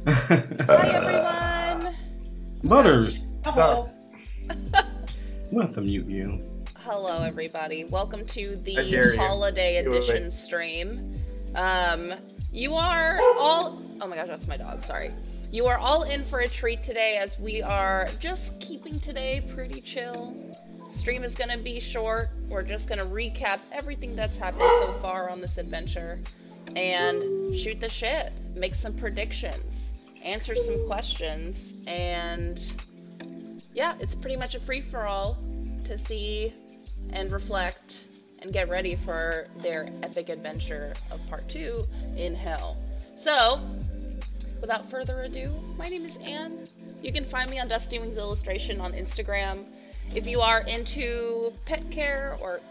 Hi everyone. Butters. Oh, I'm gonna have to mute you. Hello everybody. Welcome to I the dare you. holiday Do edition it. stream. You are all Oh my gosh, that's my dog, sorry. You are all in for a treat today as we are just keeping today pretty chill. Stream is gonna be short. We're just gonna recap everything that's happened so far on this adventure and shoot the shit, make some predictions, answer some questions, and yeah, it's pretty much a free-for-all to see and reflect and get ready for their epic adventure of part 2 in hell. So, without further ado, my name is Anne. You can find me on Dusty Wings Illustration on Instagram. If you are into pet care or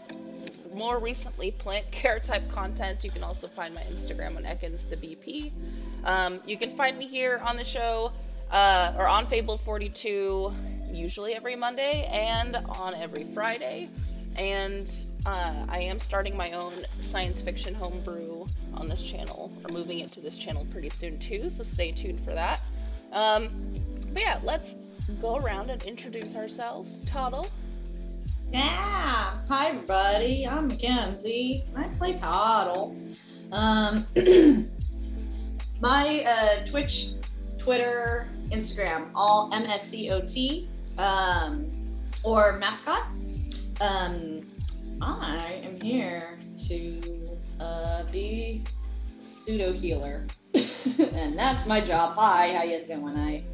more recently plant care type content, you can also find my Instagram on Ekans the BP. You can find me here on the show or on Fabled 42 usually every Monday and on every Friday. And I am starting my own science fiction homebrew on this channel, or moving it to this channel pretty soon too, so stay tuned for that. But yeah, let's go around and introduce ourselves. Toddle. Yeah. Hi, everybody. I'm Mackenzie. I play Toddle. My Twitch, Twitter, Instagram, all MSCOT, or mascot. I am here to be pseudo healer, and that's my job. Hi, how you doing?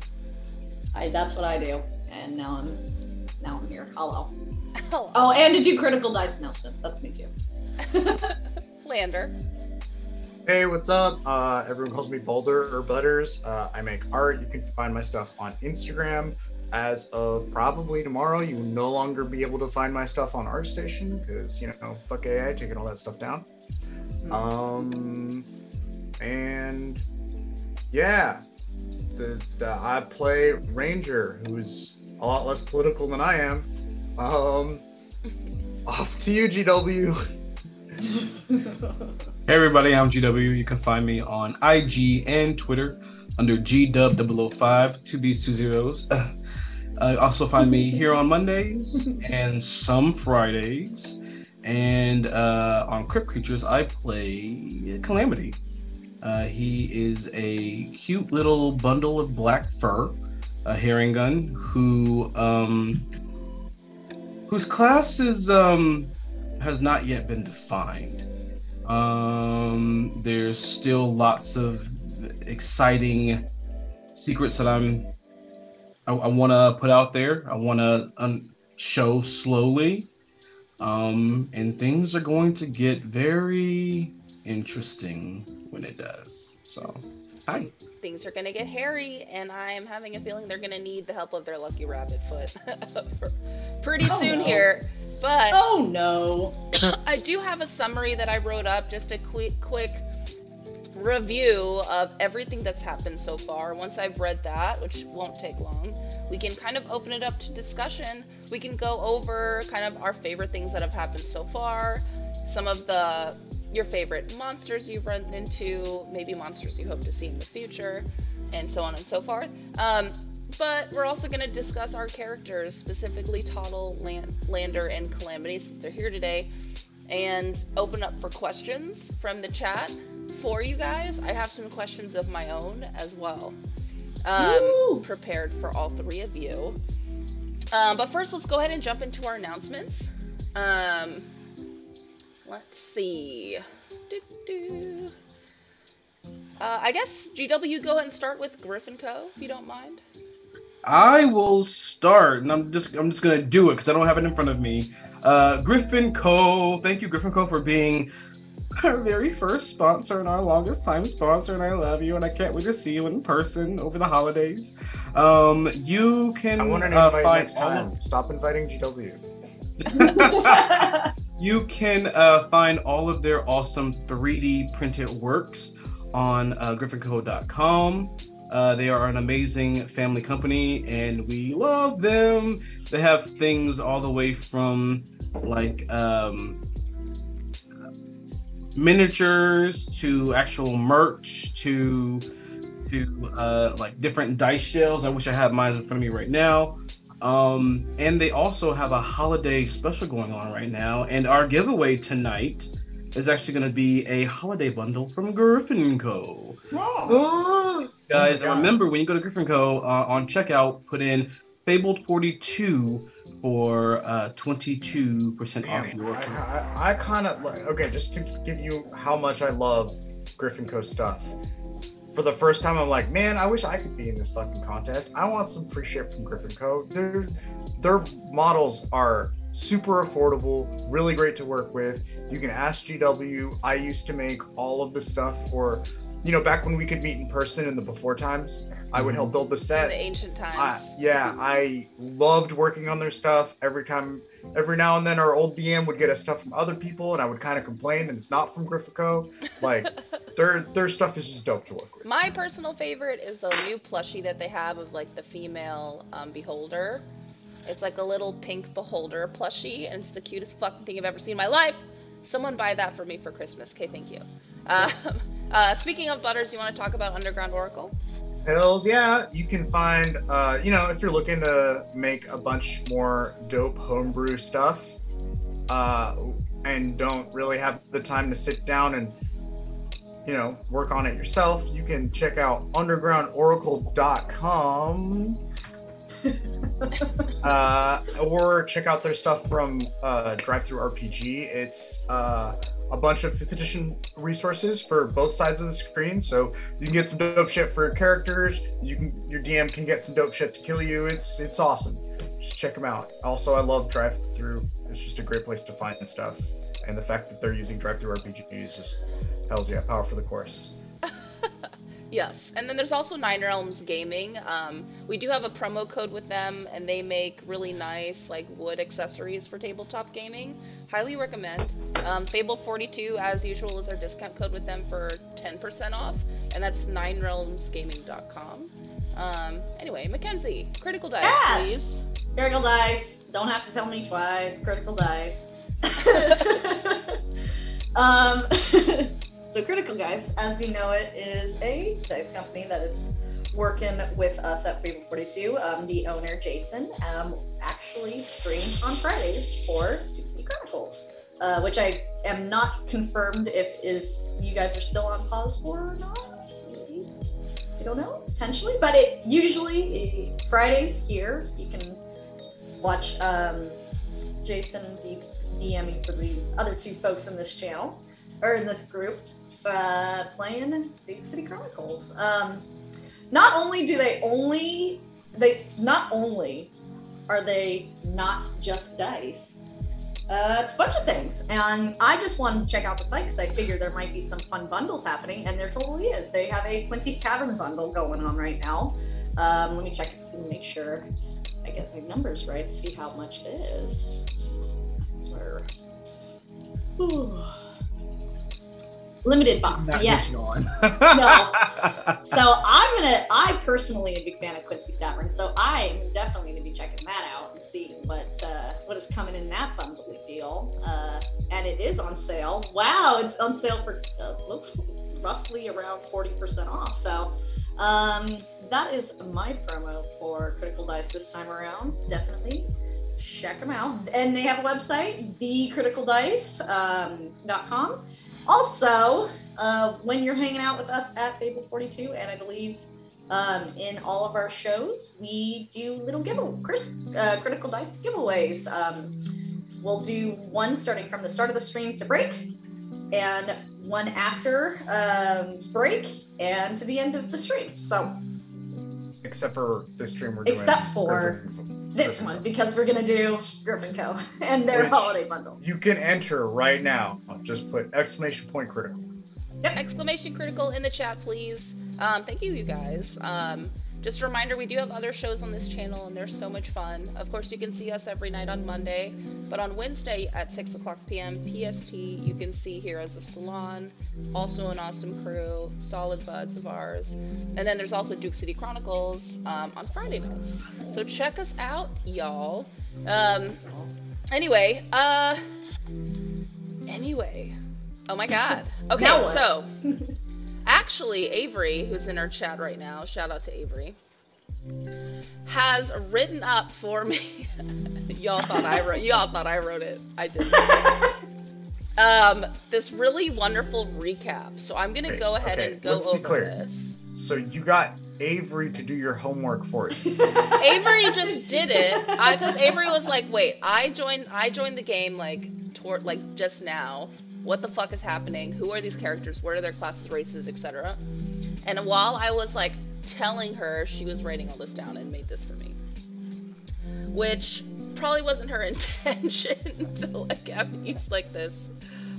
I that's what I do, and now I'm here. Hello. Hello. Oh, and to do critical dice announcements. That's me too. Lander. Hey, what's up? Everyone calls me Boulder or Butters. I make art. You can find my stuff on Instagram. As of probably tomorrow, you will no longer be able to find my stuff on ArtStation because, fuck AI, taking all that stuff down. And yeah, I play Ranger, who's a lot less political than I am. Off to you, GW. Hey everybody, I'm GW. You can find me on IG and Twitter under GW005, two B's, two zeros. Also find me here on Mondays and some Fridays. And on Crypt Creatures, I play Calamity. He is a cute little bundle of black fur, a herring gun, whose class is has not yet been defined. There's still lots of exciting secrets that I want to put out there. I want to show slowly, and things are going to get very interesting when it does. So, hi. Things are gonna get hairy, and I'm having a feeling they're gonna need the help of their lucky rabbit foot pretty soon here. But Oh no. I do have a summary that I wrote up, just a quick review of everything that's happened so far. Once I've read that, which won't take long, we can kind of open it up to discussion. We can go over kind of our favorite things that have happened so far, some of your favorite monsters you've run into, maybe monsters you hope to see in the future, and so on and so forth. But we're also going to discuss our characters, specifically Toddle, Lander, and Calamity, since they're here today, and open up for questions from the chat for you guys. I have some questions of my own as well, prepared for all three of you. But first, let's go ahead and jump into our announcements. Let's see. I guess GW, go ahead and start with Griffin Co. if you don't mind. I will start, and I'm just gonna do it because I don't have it in front of me. Griffin Co. Thank you, Griffin Co. for being our very first sponsor and our longest time sponsor, and I love you, and I can't wait to see you in person over the holidays. You can I want to invite find next time. Stop inviting GW. You can find all of their awesome 3D printed works on griffinco.com. They are an amazing family company, and we love them. They have things all the way from like miniatures to actual merch to to like different dice shells. I wish I had mine in front of me right now. And they also have a holiday special going on right now. And our giveaway tonight is actually going to be a holiday bundle from Griffin Co. Oh. Guys, Oh my God. remember when you go to Griffin Co. On checkout, put in Fabled 42 for 22% off your order. I kind of like, okay, just to give you how much I love Griffin Co. stuff. For the first time, I'm like, man, I wish I could be in this fucking contest. I want some free shit from Griffin Co. Their models are super affordable, really great to work with. You can ask GW. I used to make all of the stuff for, back when we could meet in person in the before times. I would help build the sets. In the ancient times. I loved working on their stuff. Every now and then our old DM would get us stuff from other people, and I would kind of complain that it's not from Griffin Co. Like, their stuff is just dope to work with. My personal favorite is the new plushie that they have of like the female beholder. It's like a little pink beholder plushie, and it's the cutest fucking thing I've ever seen in my life. Someone buy that for me for Christmas. Okay, thank you. Speaking of Butters, you want to talk about Underground Oracle? Hells yeah. You can find, if you're looking to make a bunch more dope homebrew stuff and don't really have the time to sit down and, work on it yourself, you can check out undergroundoracle.com or check out their stuff from Drive-Thru RPG. It's a bunch of 5th edition resources for both sides of the screen, so you can get some dope shit for characters. Your DM can get some dope shit to kill you. It's awesome. Just check them out. Also, I love Drive-Thru. It's just a great place to find stuff, and the fact that they're using Drive-Thru RPG is just hells yeah, power for the course. Yes, and then there's also Nine Realms Gaming. We do have a promo code with them, and they make really nice like wood accessories for tabletop gaming. Highly recommend. Fable42, as usual, is our discount code with them for 10% off, and that's ninerealmsgaming.com. Anyway, Mackenzie, Critical Dice, Yes! please. Critical Dice. Don't have to tell me twice. Critical Dice. So Critical Dice, as you know it, is a dice company that is working with us at Fable42. The owner, Jason, actually streams on Fridays for Duke City Chronicles, which I am not confirmed if you guys are still on pause for or not. Maybe. I don't know, potentially, but it usually Fridays here you can watch Jason be DMing for the other two folks in this channel or in this group. Playing Duke City Chronicles. Not only are they not just dice, it's a bunch of things. And I just wanted to check out the site because I figured there might be some fun bundles happening, and there totally is. They have a Quincy's Tavern bundle going on right now. Let me check and make sure I get my numbers right, see how much it is. Limited box, yes. No. So I personally am a big fan of Quincy's Tavern, so I'm definitely going to be checking that out and seeing what is coming in that bundle deal. And it is on sale. Wow, it's on sale for roughly around 40% off. So that is my promo for Critical Dice this time around. Definitely check them out. And they have a website, thecriticaldice.com. Also, when you're hanging out with us at Fable42, and I believe in all of our shows, we do little Critical Dice giveaways. We'll do one starting from the start of the stream to break, and one after break, and to the end of the stream. So, except for this stream, this one, because we're going to do Griffin Co. and their holiday bundle. You can enter right now. Just put ! Critical. Yep, ! Critical in the chat, please. Thank you guys. Just a reminder, we do have other shows on this channel, and they're so much fun. Of course, you can see us every night on Monday, but on Wednesday at 6 o'clock p.m. PST, you can see Heroes of Salon, also an awesome crew, solid buds of ours. And then there's also Duke City Chronicles on Friday nights. So check us out, y'all. Anyway. Oh my god. Okay, so... actually, Avery, who's in our chat right now, shout out to Avery, has written up for me. Y'all thought I wrote it. I didn't. This really wonderful recap. So I'm gonna go ahead and go over this. So you got Avery to do your homework for you. Avery just did it because Avery was like, "Wait, I joined the game like just now. What the fuck is happening? Who are these characters? What are their classes, races, etc." And while I was like telling her, she was writing all this down and made this for me, which probably wasn't her intention to like have me use like this.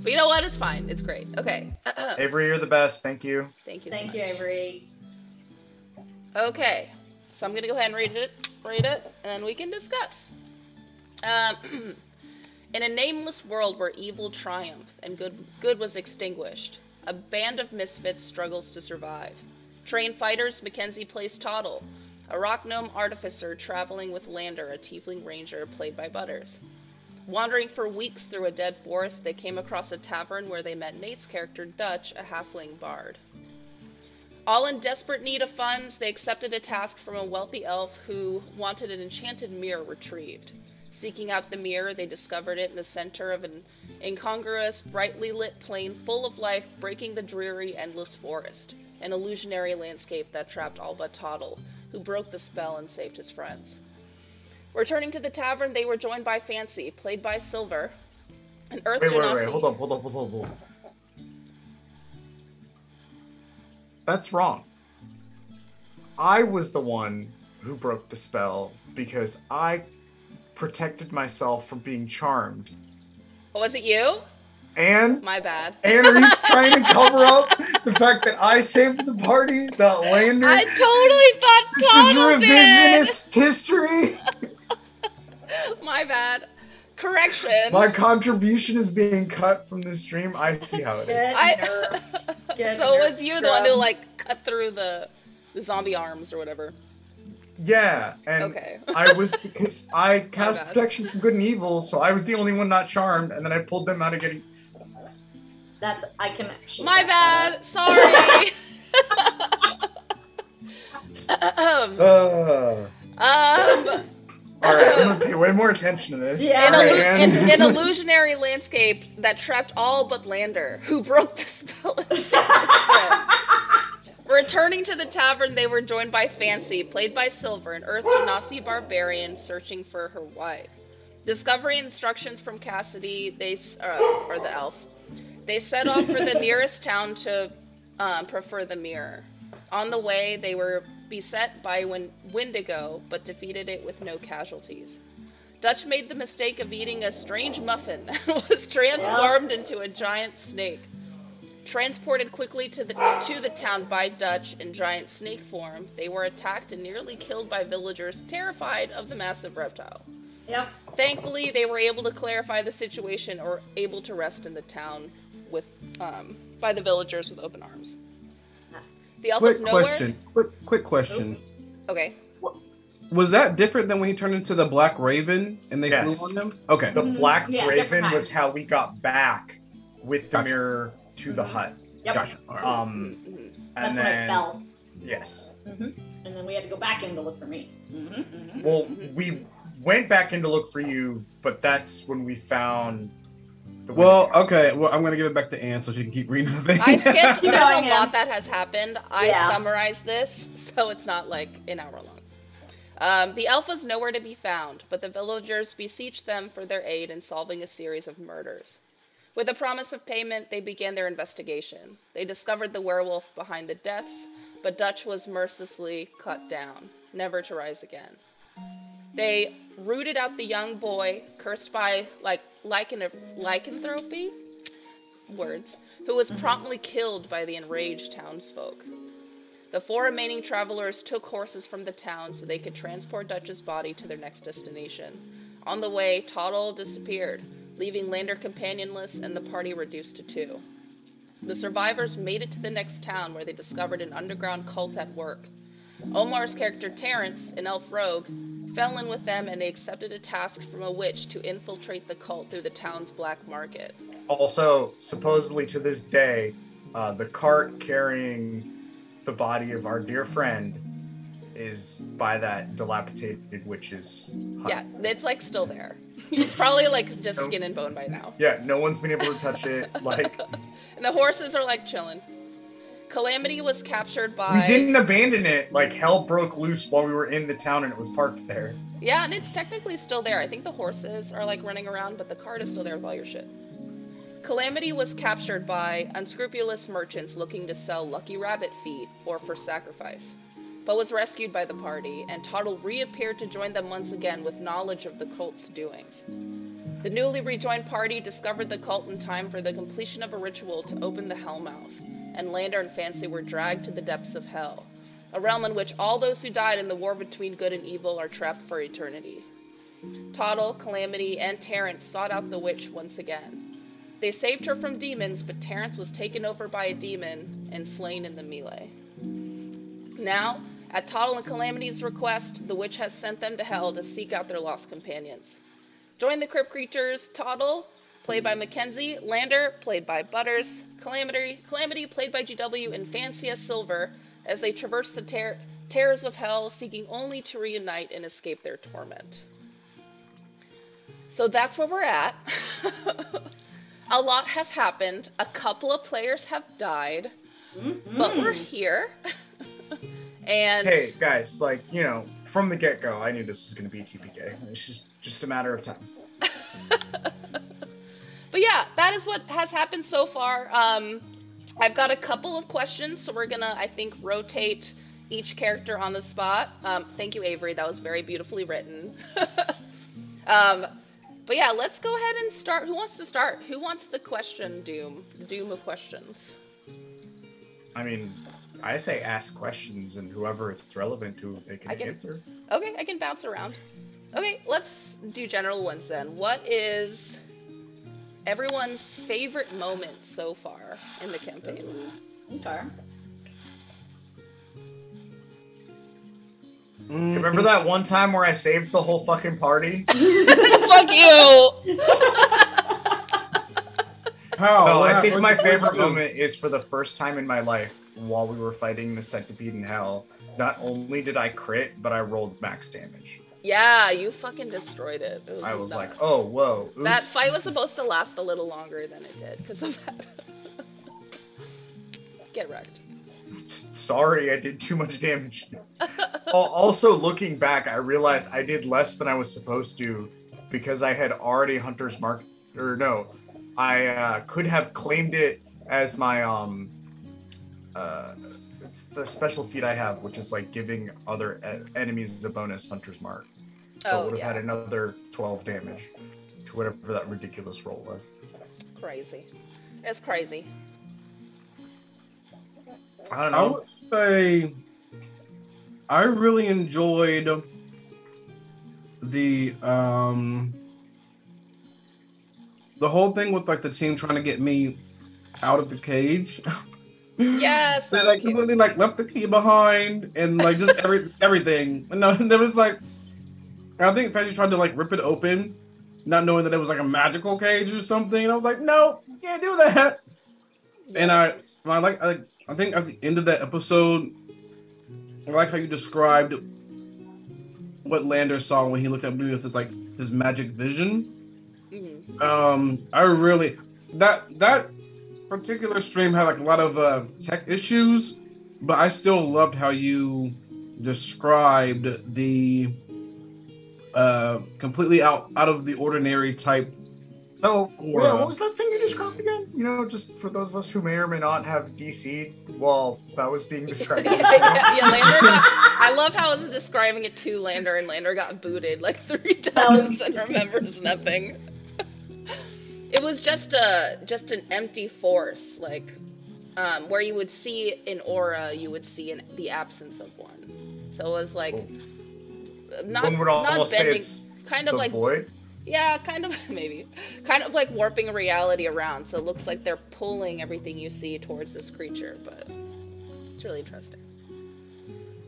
But you know what? It's fine. It's great. Okay. Avery, you're the best. Thank you. Thank you. Thank you, Avery. Okay, so I'm gonna go ahead and read it, and then we can discuss. In a nameless world where evil triumphed and good was extinguished, a band of misfits struggles to survive. Trained fighters, Mackenzie plays Toddle, a rock gnome artificer traveling with Lander, a tiefling ranger played by Butters. Wandering for weeks through a dead forest, they came across a tavern where they met Nate's character Dutch, a halfling bard. All in desperate need of funds, they accepted a task from a wealthy elf who wanted an enchanted mirror retrieved. Seeking out the mirror, they discovered it in the center of an incongruous, brightly lit plain full of life, breaking the dreary, endless forest, an illusionary landscape that trapped all but Toddle, who broke the spell and saved his friends. Returning to the tavern, they were joined by Fancy, played by Silver, an Earth Genasi. Wait, hold up. That's wrong. I was the one who broke the spell because I protected myself from being charmed. Oh, was it you? And my bad. And are you trying to cover up the fact that I saved the party? That Lander. I totally thought Toddle did. This is revisionist history. My bad. Correction. My contribution is being cut from this stream. I see how it is. So it was you, the one who like cut through the zombie arms or whatever. Yeah, and okay. I was because I cast protection from good and evil, so I was the only one not charmed, and then I pulled them out of getting. I can actually. My bad. Sorry. All right, I'm gonna pay way more attention to this. Yeah. An illusionary landscape that trapped all but Lander, who broke the spell. Returning to the tavern, they were joined by Fancy, played by Silver, an Earth Genasi barbarian searching for her wife. Discovering instructions from Cassidy, or the elf, they set off for the nearest town to prefer the mirror. On the way, they were beset by Wendigo, but defeated it with no casualties. Dutch made the mistake of eating a strange muffin and was transformed into a giant snake. Transported quickly to the town by Dutch in giant snake form, they were attacked and nearly killed by villagers terrified of the massive reptile. Yep. Thankfully, they were able to clarify the situation or able to rest in the town with by the villagers with open arms. The elf is nowhere. Quick question. Okay. Was that different than when he turned into the Black Raven and they flew on him? Okay. The Black Raven was how we got back with the mirror to the hut. Yep. Gotcha. All right. That's when I fell. Yes. And then we had to go back in to look for me. Well, we went back in to look for you, but that's when we found the okay. Well, I'm going to give it back to Anne so she can keep reading the thing. I skipped. There's a lot that has happened. I summarized this, so it's not like an hour long. The elf was nowhere to be found, but the villagers beseeched them for their aid in solving a series of murders. With a promise of payment, they began their investigation. They discovered the werewolf behind the deaths, but Dutch was mercilessly cut down, never to rise again. They rooted out the young boy, cursed by lycanthropy, who was promptly killed by the enraged townsfolk. The 4 remaining travelers took horses from the town so they could transport Dutch's body to their next destination. On the way, Toddle disappeared, leaving Lander companionless and the party reduced to 2. The survivors made it to the next town where they discovered an underground cult at work. Omar's character Terrence, an elf rogue, fell in with them and they accepted a task from a witch to infiltrate the cult through the town's black market. Also, supposedly to this day, the cart carrying the body of our dear friend is by that dilapidated witch's hut. Yeah, it's like still there. It's probably like just skin and bone by now. Yeah, no one's been able to touch it. Like, and the horses are like chilling. Calamity was captured by. We didn't abandon it. Like hell broke loose while we were in the town, and it was parked there. Yeah, and it's technically still there. I think the horses are like running around, but the cart is still there with all your shit. Calamity was captured by unscrupulous merchants looking to sell lucky rabbit feet or for sacrifice, but was rescued by the party, and Tottle reappeared to join them once again with knowledge of the cult's doings. The newly rejoined party discovered the cult in time for the completion of a ritual to open the Hellmouth, and Lander and Fancy were dragged to the depths of hell, a realm in which all those who died in the war between good and evil are trapped for eternity. Tottle, Calamity, and Terrence sought out the witch once again. They saved her from demons, but Terrence was taken over by a demon and slain in the melee. Now, at Tottle and Calamity's request, the witch has sent them to hell to seek out their lost companions. Join the Crypt creatures, Tottle, played by Mackenzie, Lander, played by Butters, Calamity, played by GW, and Fancy as Silver, as they traverse the terrors of hell, seeking only to reunite and escape their torment. So that's where we're at. A lot has happened. A couple of players have died, but we're here. And hey, guys, like, you know, from the get-go, I knew this was going to be TPK. It's just a matter of time. But yeah, that is what has happened so far. I've got a couple of questions, so we're gonna, I think, rotate each character on the spot. Thank you, Avery. That was very beautifully written. But yeah, let's go ahead and start. Who wants to start? Who wants the question doom? The doom of questions. I mean, I say ask questions, and whoever it's relevant to, they can answer. Okay, I can bounce around. Okay, let's do general ones then. What is everyone's favorite moment so far in the campaign? Okay. Remember that one time where I saved the whole fucking party? Fuck you! No, I think my favorite moment is for the first time in my life while we were fighting the centipede in hell. Not only did I crit, but I rolled max damage. Yeah, you fucking destroyed it. I was nuts. like, oh, whoa. Oops. That fight was supposed to last a little longer than it did because of that. Get wrecked. Sorry, I did too much damage. Also, looking back, I realized I did less than I was supposed to because I had already Hunter's Mark. Or no, I could have claimed it as my it's the special feat I have, which is like giving other enemies a bonus Hunter's Mark. So it would have had another 12 damage to whatever that ridiculous roll was. Crazy. It's crazy. I don't know. I would say I really enjoyed the whole thing with like the team trying to get me out of the cage. Yes. They like completely like left the key behind and like just everything. No, there was like I think Pesci tried to like rip it open, not knowing that it was like a magical cage or something. And I was like, no, you can't do that. And I think at the end of that episode, I like how you described what Lander saw when he looked at Blue with his magic vision. Mm-hmm. I really that particular stream had like a lot of tech issues, but I still loved how you described the completely out of the ordinary type. So, yeah, what was that thing you described again? You know, just for those of us who may or may not have DC'd while that was being described. Lander I love how I was describing it to Lander, and Lander got booted like 3 times and remembers nothing. It was just an empty force, like where you would see an aura, you would see the absence of one. So it was like not bending, kind of like void. Yeah, kind of, maybe. Kind of like warping reality around, so it looks like they're pulling everything you see towards this creature, but it's really interesting.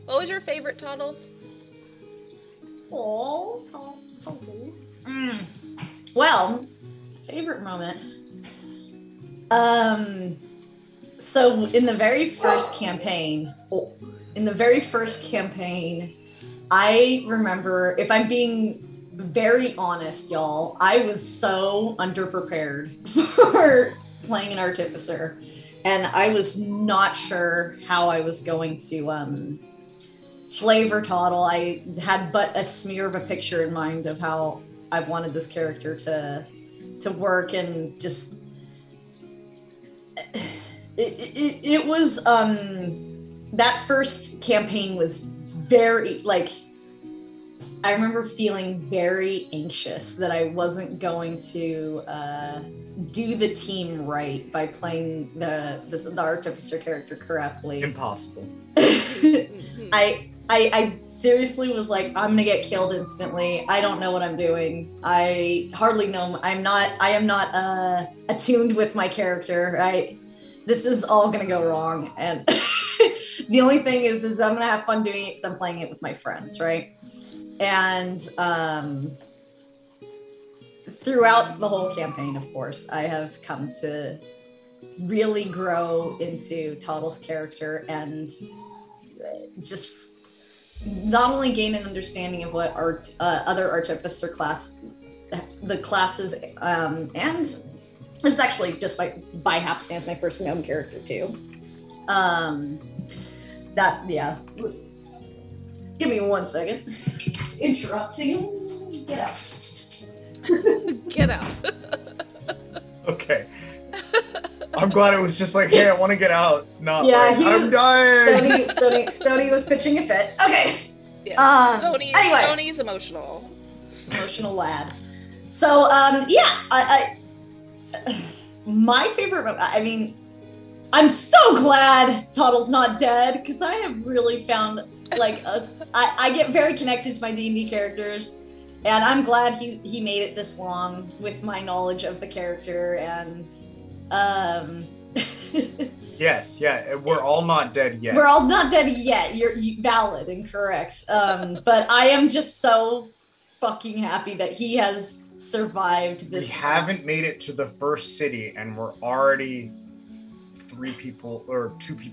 What was your favorite, Tottle? Oh, Tottle. Well, favorite moment. So in the very first campaign, I remember, if I'm being very honest, y'all, I was so underprepared for playing an artificer, and I was not sure how I was going to flavor Toddle. I had but a smear of a picture in mind of how I wanted this character to work, and just it was that first campaign was very, like, I remember feeling very anxious that I wasn't going to do the team right by playing the artificer character correctly. Impossible. I seriously was like, I'm gonna get killed instantly. I don't know what I'm doing. I hardly know. I am not attuned with my character. This is all gonna go wrong. And the only thing is I'm gonna have fun doing it because I'm playing it with my friends, right? And throughout the whole campaign, of course, I have come to really grow into Toddle's character and just not only gain an understanding of what other artificer classes, and it's actually just by happenstance my first gnome character too. Give me 1 second. Interrupting. Get out. Get out. Okay. I'm glad it was just like, hey, I want to get out. Not Yeah, like, I'm dying. Stony was pitching a fit. Okay. Yeah, Anyway. Stoney's emotional. Emotional lad. So, I my favorite moment, I mean, I'm so glad Toddle's not dead, because I have really found, like, I get very connected to my D&D characters, and I'm glad he made it this long with my knowledge of the character, and Yes, yeah, we're all not dead yet. we're all not dead yet. You're valid and correct. But I am just so fucking happy that he has survived this. We haven't made it to the first city, and we're already 2 people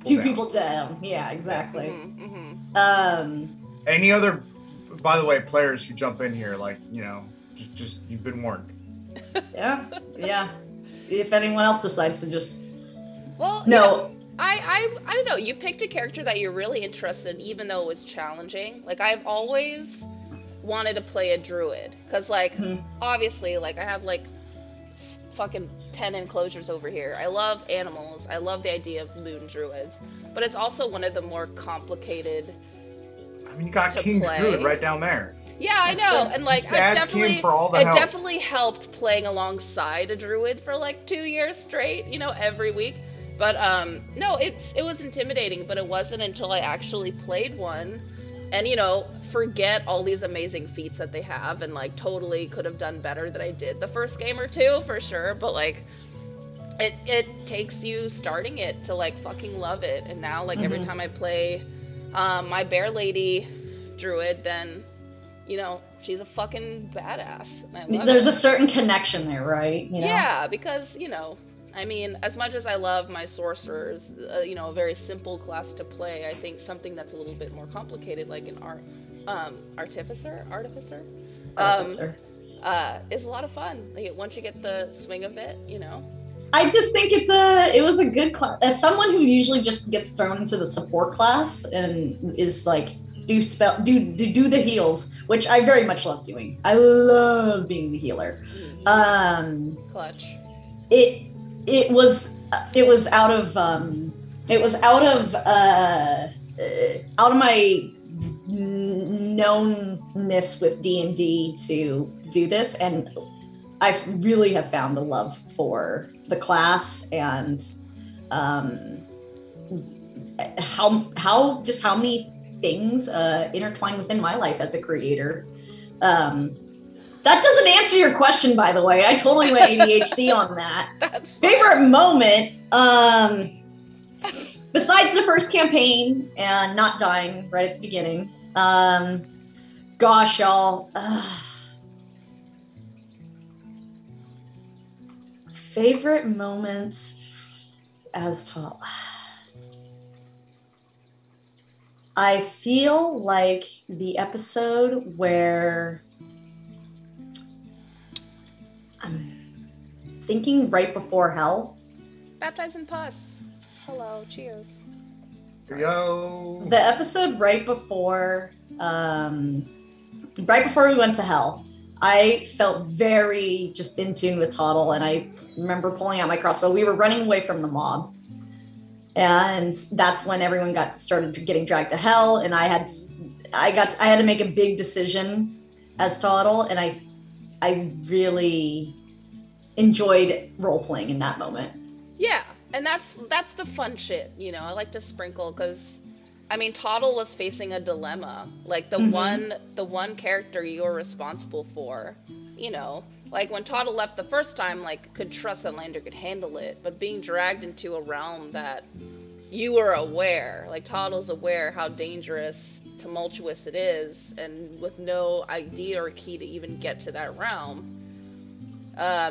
Two down. people down. Yeah, exactly. Mm-hmm. Any other, by the way, players who jump in here, like, just you've been warned. Yeah. If anyone else decides to just no. I don't know. You picked a character that you're really interested in, even though it was challenging. Like, I've always wanted to play a druid, because, like, obviously, like, I have, like, fucking 10 enclosures over here. I love animals. I love the idea of moon druids, but it's also one of the more complicated. I mean, you got King's Druid right down there. Yeah, I know, and like, I definitely helped playing alongside a druid for like 2 years straight, every week. But no, it was intimidating, but it wasn't until I actually played one, and forget all these amazing feats that they have, and like totally could have done better than I did the first game or two for sure. But like, it takes you starting it to like fucking love it, and now like every time I play my bear lady druid, then she's a fucking badass. And I love There's it. a certain connection there, right? Yeah, because, I mean, as much as I love my sorcerers, a very simple class to play, I think something that's a little bit more complicated, like an artificer, is a lot of fun. Like, once you get the swing of it, I just think it was a good class. As someone who usually just gets thrown into the support class and is like, do the heals, which I very much love doing. I love being the healer. Clutch. It was out of my knownness with D&D to do this, and I really have found a love for the class, and how many things intertwine within my life as a creator. That doesn't answer your question, by the way. I totally went ADHD on that. That's favorite moment, besides the first campaign and not dying right at the beginning. Gosh, y'all. Favorite moments. as tall. I feel like the episode where I'm thinking right before hell. Baptized in pus. Hello, cheers. Yo. The episode right before we went to hell, I felt very just in tune with Toddle, and I remember pulling out my crossbow. We were running away from the mob. And that's when everyone started getting dragged to hell, and I had to make a big decision as Toddle, and I really enjoyed role playing in that moment. Yeah, and that's the fun shit, you know. I like to sprinkle because, I mean, Toddle was facing a dilemma. Like the one character you were responsible for, you know. Like, when Toddle left the first time, like, could trust that Lander could handle it. But being dragged into a realm that you were aware, like, Toddle's aware how dangerous, tumultuous it is, and with no idea or key to even get to that realm,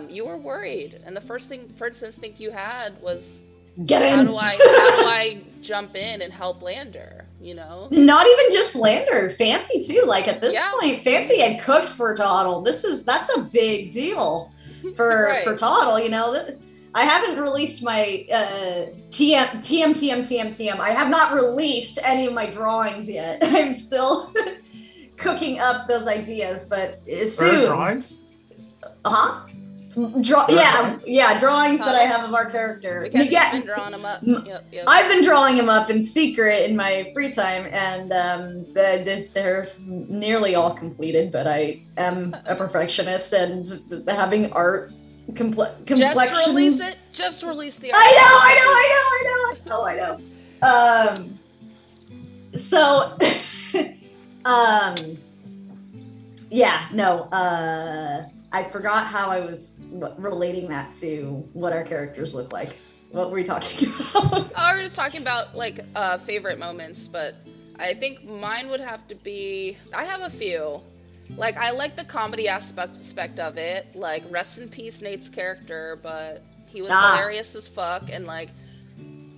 you were worried. And the first instinct you had was, Get in! How do I jump in and help Lander, you know? Not even just Lander, Fancy too. Like at this Yeah. point, Fancy had cooked for Toddle. That's a big deal for Right. for Toddle. You know, I haven't released my TM. I have not released any of my drawings yet. I'm still cooking up those ideas, but soon. Drawings? Huh? Drawings that I have of our character. Because you've been drawing them up. Yep. I've been drawing them up in secret in my free time, and they're nearly all completed. But I am a perfectionist, and having art complexions. Just release it. Just release the art. I know. So, yeah, no. I forgot how I was relating that to what our characters look like. What were we talking about? Oh, we were just talking about, like, favorite moments, but I think mine would have to be... I have a few. Like, I like the comedy aspect of it. Like, rest in peace, Nate's character, but he was hilarious as fuck, and, like,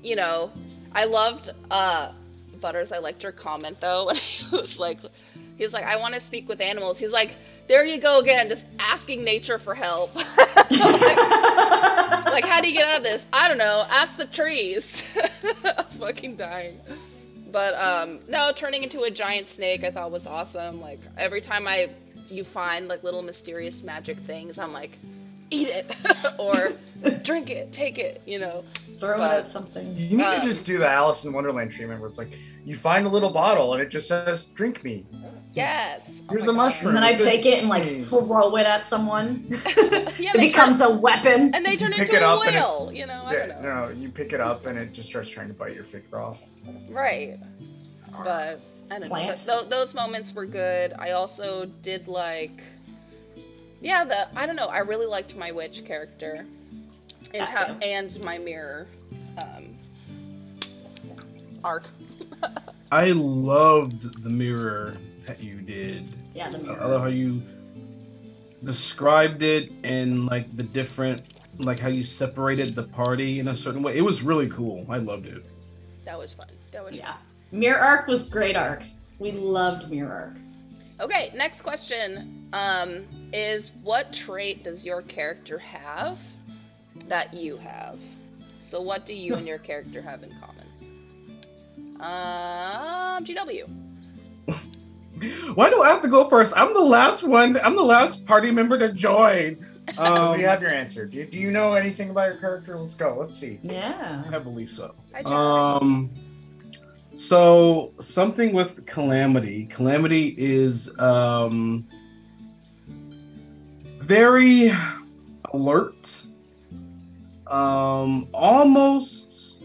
you know, I loved... Butters, I liked your comment, though, when he was like, I want to speak with animals. He's like, there you go again, just asking nature for help. like, how do you get out of this? I don't know, ask the trees. I was fucking dying. But, no, turning into a giant snake I thought was awesome. Like, every time you find, like, little mysterious magic things, I'm like, eat it. Or drink it, take it, you know. Throw it at something. You need to just do the Alice in Wonderland treatment where it's like, you find a little bottle and it just says, drink me. Yes. Here's a mushroom. And then I take it and, like, throw it at someone. Yeah, it becomes a weapon. And they turn pick into it a up and whale, you know, I don't know. No, you pick it up and it just starts trying to bite your finger off. Right. But, I don't know. Those moments were good. I also did, like... Yeah, I don't know. I really liked my witch character. And my mirror arc. I loved the mirror that you did. Yeah, the mirror. I love how you described it and like the different, like how you separated the party in a certain way. It was really cool. I loved it. That was fun. Fun. Mirror arc was great arc. We loved mirror arc. Okay, next question is what trait does your character have that you have? So what do you and your character have in common? GW. Why do I have to go first? I'm the last one. I'm the last party member to join. So we have your answer. Do you know anything about your character? Let's go. Let's see. Yeah. I believe so. Hi, So something with Calamity. Calamity is very alert. Almost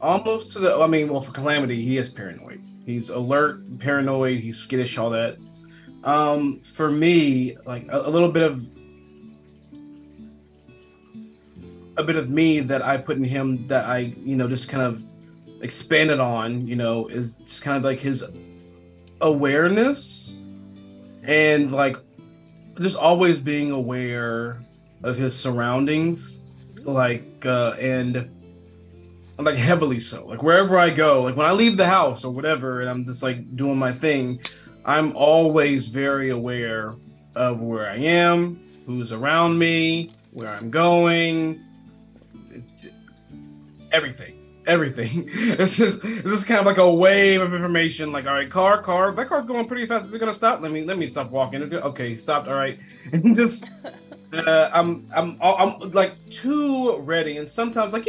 to the. I mean, well, for Calamity, he is paranoid. He's alert, paranoid. He's skittish, all that. For me, like a little bit of me that I put in him that I, just kind of expanded on, is just kind of like his awareness and like just always being aware of his surroundings, like and like heavily so. Like wherever I go, like when I leave the house or whatever, and I'm just like doing my thing, I'm always very aware of where I am, who's around me, where I'm going, everything. This is kind of like a wave of information. Like, all right, car, that car's going pretty fast. Is it gonna stop? Let me stop walking. Okay, stopped. All right, and just I'm like too ready. And sometimes, like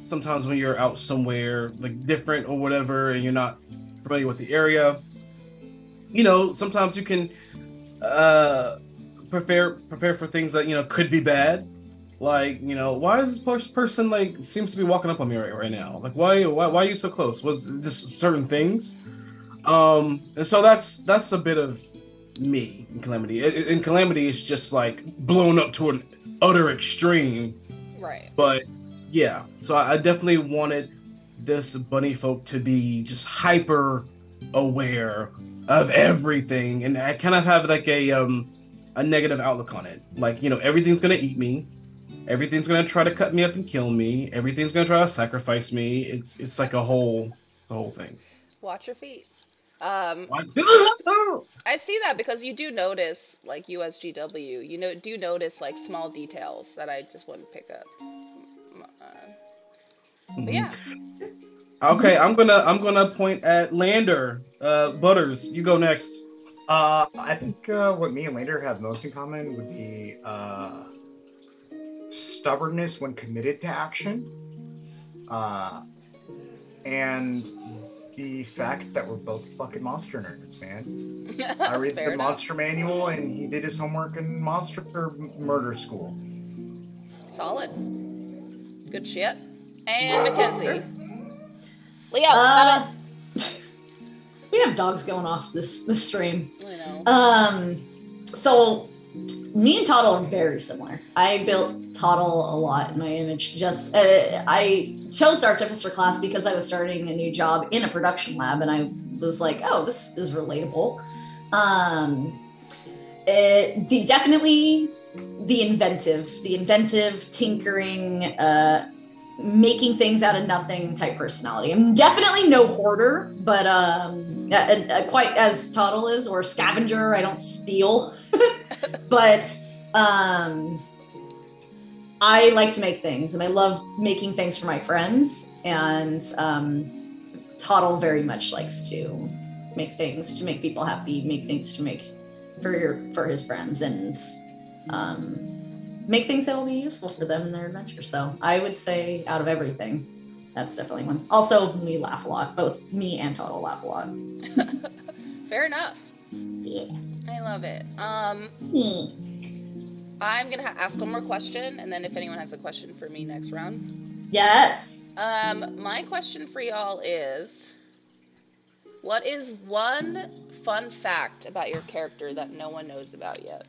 sometimes when you're out somewhere like different or whatever, and you're not familiar with the area, sometimes you can prepare for things that could be bad. Like, why is this person like seems to be walking up on me right now? Like, why are you so close? Was just certain things? And so that's a bit of me in Calamity. In Calamity, it's just like blown up to an utter extreme. Right. But yeah, so I definitely wanted this bunny folk to be just hyper aware of everything, and I kind of have like a negative outlook on it. Like, everything's gonna eat me. Everything's gonna try to cut me up and kill me. Everything's gonna try to sacrifice me. It's like a whole thing. Watch your feet. I see that because you do notice, like you as GW, do notice like small details that I just wouldn't pick up. But yeah. Okay, I'm gonna point at Lander. Butters, you go next. I think what me and Lander have most in common would be stubbornness when committed to action, and the fact that we're both fucking monster nerds, man. I read the monster manual, and he did his homework in monster murder school. Solid. Good shit. And Mackenzie. Leah, we have dogs going off this stream. I know. So me and Toddle are very similar. I built Toddle a lot in my image. I chose the Artificer class because I was starting a new job in a production lab, and I was like, oh, this is relatable. Definitely the inventive, tinkering, making things out of nothing type personality. I'm definitely no hoarder, but quite as Toddle is, or scavenger. I don't steal, but I like to make things, and I love making things for my friends. And Toddle very much likes to make things to make people happy, make things to make for his friends, and make things that will be useful for them in their adventure. So I would say out of everything, that's definitely one. Also, we laugh a lot. Both me and Toddle laugh a lot. Fair enough. Yeah. I love it. I'm going to ask one more question, and then if anyone has a question for me next round. Yes. My question for y'all is, what is one fun fact about your character that no one knows about yet?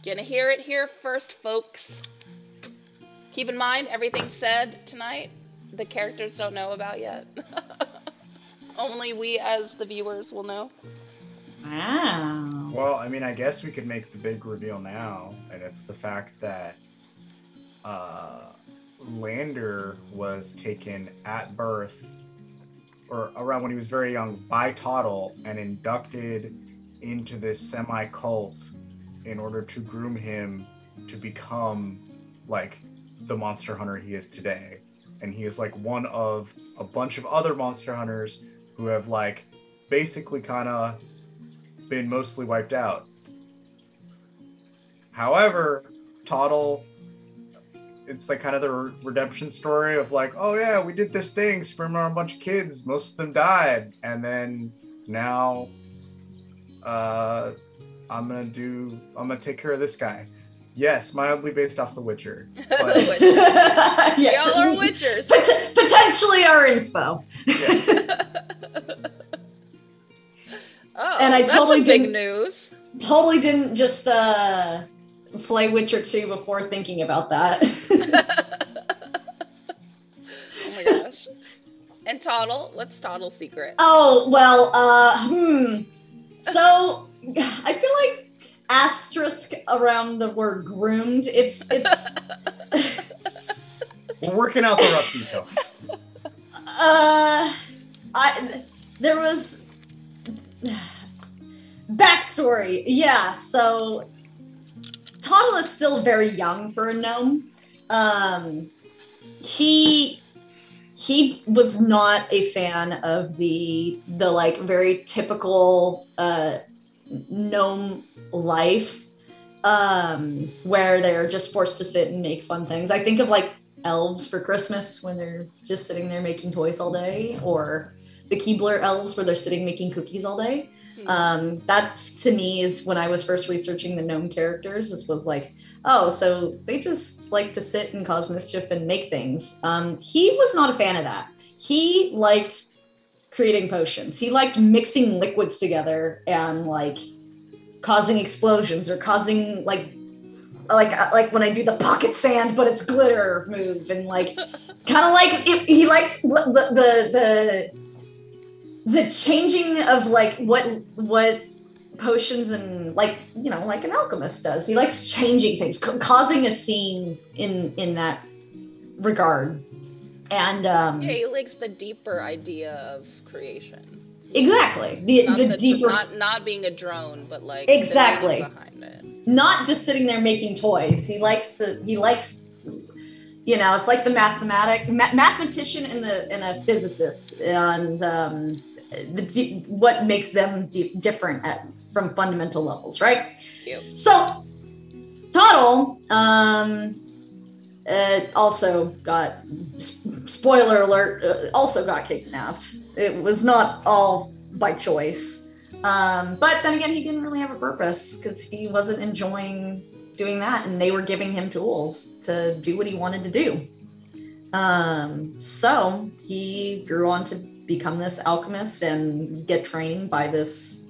Gonna hear it here first, folks. Keep in mind, everything said tonight, the characters don't know about yet. Only we as the viewers will know. Wow. Well, I mean, I guess we could make the big reveal now, and it's the fact that Lander was taken at birth, or around when he was very young, by Toddle, and inducted into this semi-cult in order to groom him to become like the monster hunter he is today. And he is like one of a bunch of other monster hunters who have like basically kind of been mostly wiped out. However, Toddle, it's like kind of the redemption story of like, oh yeah, we did this thing, experimented on a bunch of kids, most of them died, and then now I'm gonna take care of this guy. Yes, mildly based off The Witcher. But... Witcher. Yeah. Y'all are Witchers. Potentially our inspo. Yeah. Oh, and I totally that's big news. Totally didn't just play Witcher 2 before thinking about that. Oh my gosh. And Toddle, what's Toddle's secret? Oh, well, So I feel like asterisk around the word groomed. It's We're working out the rough details. there was backstory. Yeah, so Toddle is still very young for a gnome. He was not a fan of the like very typical gnome life, where they're just forced to sit and make fun things. I think of like elves for Christmas when they're just sitting there making toys all day, or the Keebler elves where they're sitting making cookies all day. That to me is when I was first researching the gnome characters. This was like, oh, so they just like to sit and cause mischief and make things. He was not a fan of that. He liked creating potions. He liked mixing liquids together and like causing explosions or causing like when I do the pocket sand, but it's glitter move, and like kind of like he likes the changing of like what potions and like, you know, like an alchemist does. He likes changing things, causing a scene in that regard. And yeah, he likes the deeper idea of creation. Exactly. The deeper, not being a drone, but like exactly the behind it. Not just sitting there making toys. He likes, you know, it's like the mathematician and a physicist, and what makes them different from fundamental levels, right? Cute. So Toddle also got, spoiler alert, also got kidnapped. It was not all by choice. But then again, he didn't really have a purpose because he wasn't enjoying doing that, and they were giving him tools to do what he wanted to do. So he grew on to become this alchemist and get training by this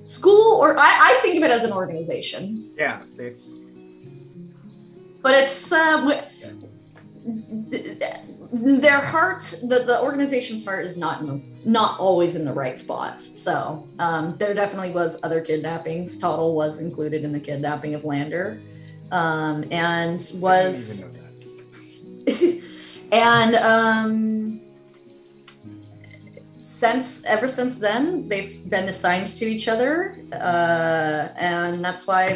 school, or I think of it as an organization. Yeah, it's. But it's their heart, the organization's heart is not always in the right spots. So there definitely was other kidnappings. Toddle was included in the kidnapping of Lander, and was I didn't even know that. and ever since then they've been assigned to each other, and that's why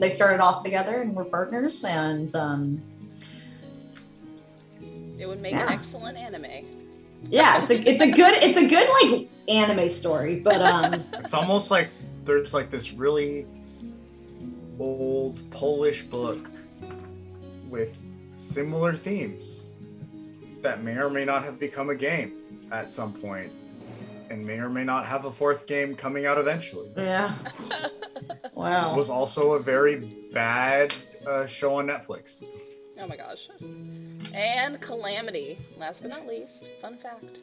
they started off together and were partners, and it would make an excellent anime. Yeah, it's a good like anime story, but It's almost like there's like this really old Polish book with similar themes that may or may not have become a game at some point, and may or may not have a fourth game coming out eventually. yeah. Wow. It was also a very bad show on Netflix. Oh my gosh. And Calamity, last but not least, fun fact.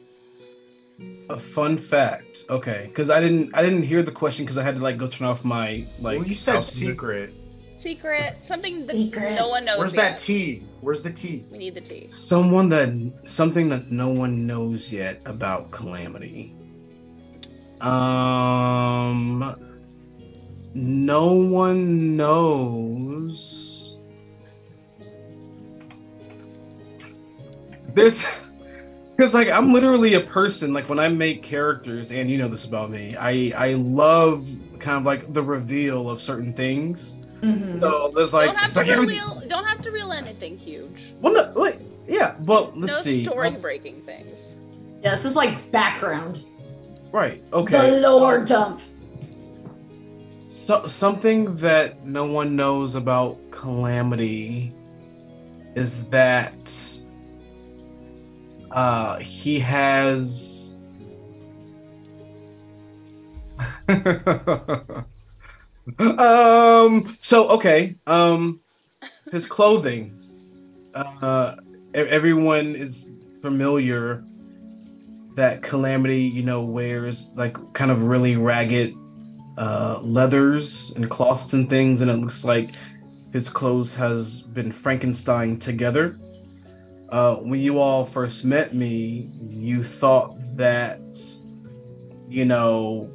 A fun fact. Okay, because I didn't hear the question because I had to like go turn off my like. Well, you said secret. Secret, something that Secrets. no one knows. Where's yet. that T? Where's the T? We need the tea. Something that no one knows yet about Calamity. No one knows. There's, because like I'm literally a person. Like when I make characters, and you know this about me, I love kind of like the reveal of certain things. Mm-hmm. So there's like Don't have to reveal anything huge. Well, no, wait, yeah. Well, let's No see. story breaking things. Yeah, this is like background. Right. Okay. The lore dump. So something that no one knows about Calamity is that he has his clothing. Everyone is familiar that Calamity, you know, wears like kind of really ragged leathers and cloths and things, and it looks like his clothes has been Frankenstein together. When you all first met me, you thought that, you know,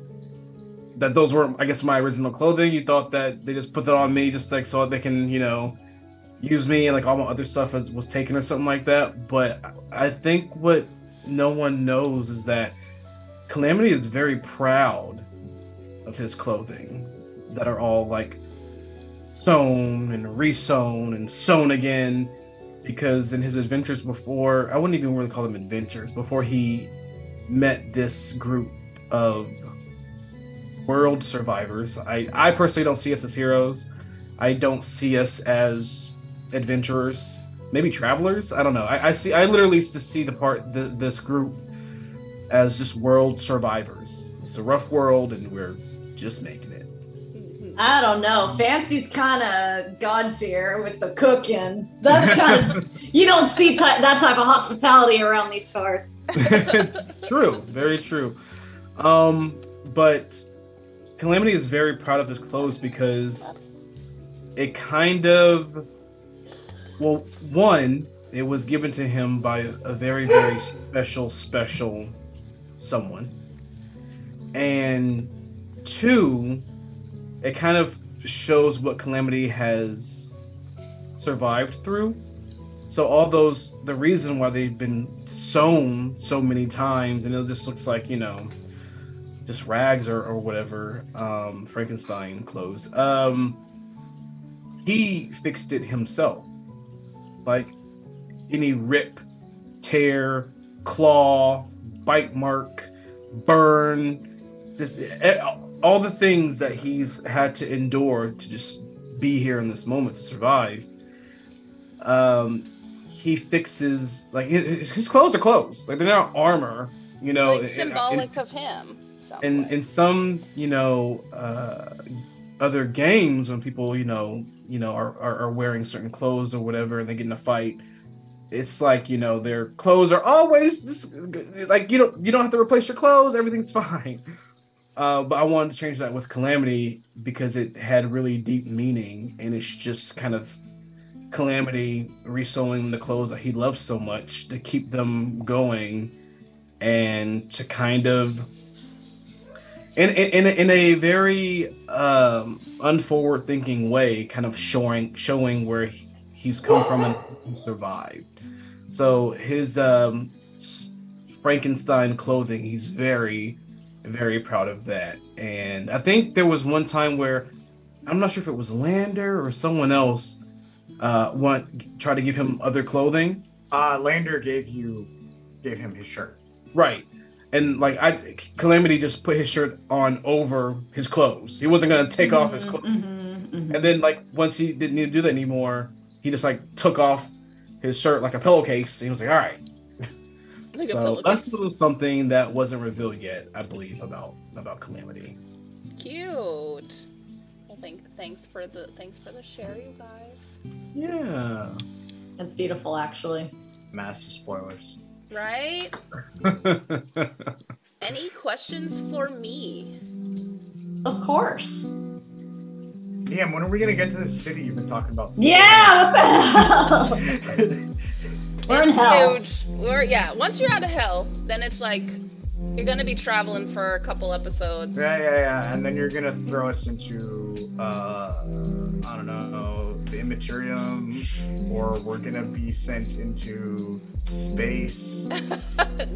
that those weren't, I guess, my original clothing. You thought that they just put that on me just like so they can, use me and like all my other stuff was taken or something like that. But I think what no one knows is that Calamity is very proud of his clothing that are all like sewn and re-sewn and sewn again, because in his adventures before, I wouldn't even really call them adventures, before he met this group of world survivors. I personally don't see us as heroes. I don't see us as adventurers, maybe travelers. I don't know. I literally just see this group as just world survivors. It's a rough world and we're just making it. I don't know. Fancy's kind of god tier with the cooking. That's kind of you don't see that type of hospitality around these parts. True, very true. But Calamity is very proud of his clothes because it kind of, well, one, it was given to him by a very, very special someone. And two, it kind of shows what Calamity has survived through. So all those, the reason why they've been sewn so many times, and it just looks like, just rags or whatever, Frankenstein clothes. He fixed it himself. Like any rip, tear, claw, bite mark, burn, just all the things that he's had to endure to just be here in this moment to survive. He fixes, like, his clothes are clothes. Like, they're not armor, Like symbolic of him. In some, other games, when people, are wearing certain clothes or whatever, and they get in a fight, it's like, their clothes are always just, like, you don't have to replace your clothes, everything's fine. But I wanted to change that with Calamity because it had really deep meaning, and it's just kind of Calamity resewing the clothes that he loves so much to keep them going, and to kind of in a very unforward thinking way, kind of showing where he's come from and survived. So his Frankenstein clothing, he's very, very proud of that. And I think there was one time where, I'm not sure if it was Lander or someone else tried to give him other clothing. Lander gave him his shirt. Right. And Calamity just put his shirt on over his clothes. He wasn't gonna take off his clothes. And then once he didn't need to do that anymore, he just took off his shirt like a pillowcase. And he was like, all right. So that's something that wasn't revealed yet, I believe, about Calamity. Cute. Well, thanks for the share, you guys. Yeah. That's beautiful, actually. Massive spoilers. Right? Any questions for me? Of course. Damn, when are we gonna get to this city you've been talking about? Yeah, what the hell? We're in hell. Huge. Once you're out of hell, then it's like you're gonna be traveling for a couple episodes. Yeah. And then you're gonna throw us into I don't know, the Immaterium, or we're gonna be sent into space.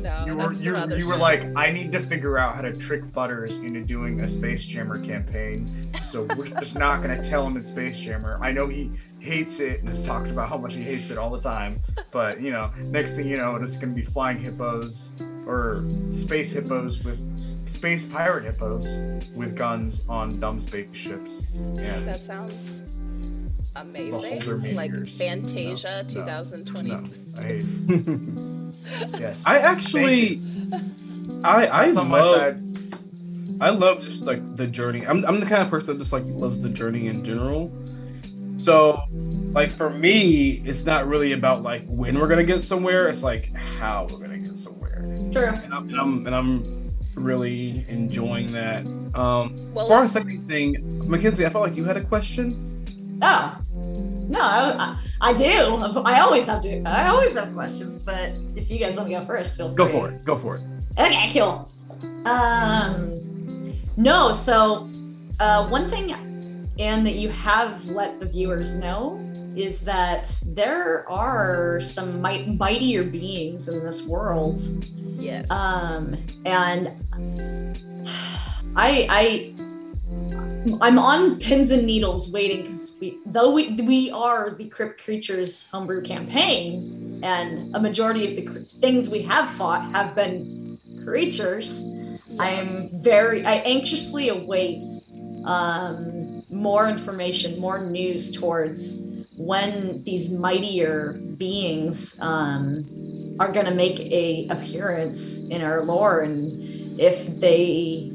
No, you were like, I need to figure out how to trick Butters into doing a Space Jammer campaign, so we're just not gonna tell him it's Space Jammer. I know he hates it and has talked about how much he hates it all the time, but next thing you know, it's gonna be flying hippos or space hippos with space pirate hippos with guns on dumb spaceships. Yeah, that sounds amazing. Like Fantasia 2020. No, I hate it. Yes. I actually I on my side. I love just the journey. I'm the kind of person that just loves the journey in general. So for me, it's not really about when we're gonna get somewhere. It's how we're gonna get somewhere. True. And I'm really enjoying that. As far as anything, Mackenzie, I felt like you had a question. Oh. No, I do. I always have questions, but if you guys want to go first, feel free. Go for it. Okay, cool. No, so one thing, and that you have let the viewers know, is that there are some mightier beings in this world. Yes. And I'm on pins and needles waiting, because we are the Crypt Creatures homebrew campaign, and a majority of the things we have fought have been creatures. Yes. I anxiously await more information, more news towards when these mightier beings are going to make a appearance in our lore, and if they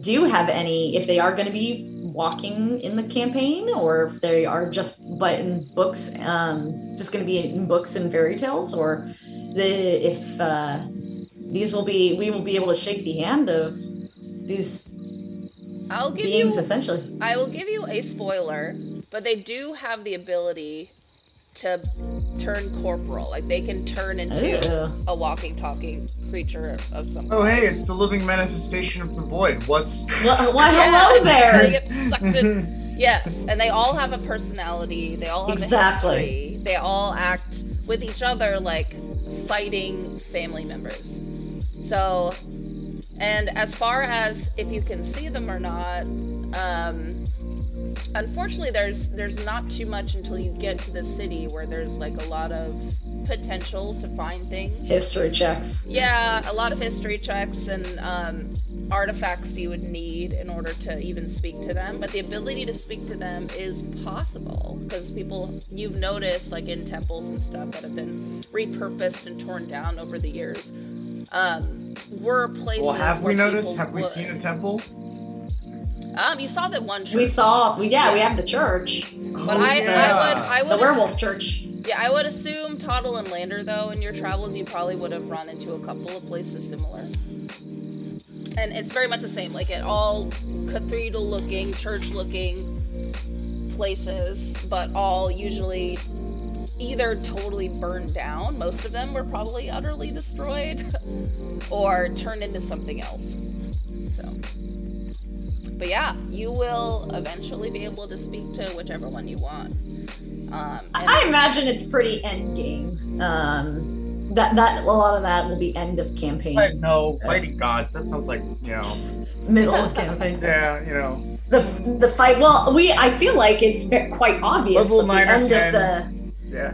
do have any, if they are going to be walking in the campaign, or if they are just but in books, just going to be in books and fairy tales, or we will be able to shake the hand of these beings, essentially. I will give you a spoiler, but they do have the ability to turn corporal. Like, they can turn into a walking, talking creature of some kind. Oh, hey, it's the living manifestation of the void. Hello there. They get sucked in. Yes, and they all have a personality. They all have a history. They all act with each other like fighting family members. So, and as far as if you can see them or not, unfortunately there's not too much until you get to the city, where there's like a lot of potential to find things. History checks. Yeah, a lot of history checks and artifacts you would need in order to even speak to them. But the ability to speak to them is possible, because people you've noticed, like in temples and stuff that have been repurposed and torn down over the years, were places. Well, have where we noticed? people Have we would. seen a temple? You saw that one church. We have the church. But Oh, I would The werewolf church. Yeah, I would assume Toddle and Lander, though, in your travels, you probably would have run into a couple of places similar. And it's very much the same, like, at all cathedral-looking, church-looking places, but all usually either totally burned down, most of them were probably utterly destroyed, or turned into something else. So... But yeah, you will eventually be able to speak to whichever one you want. I imagine it's pretty end game. That a lot of that will be end of campaign. No, fighting gods. That sounds like, Middle of campaign. yeah, The fight. Well, I feel like it's quite obvious. Level what 9 the or end 10. of Yeah.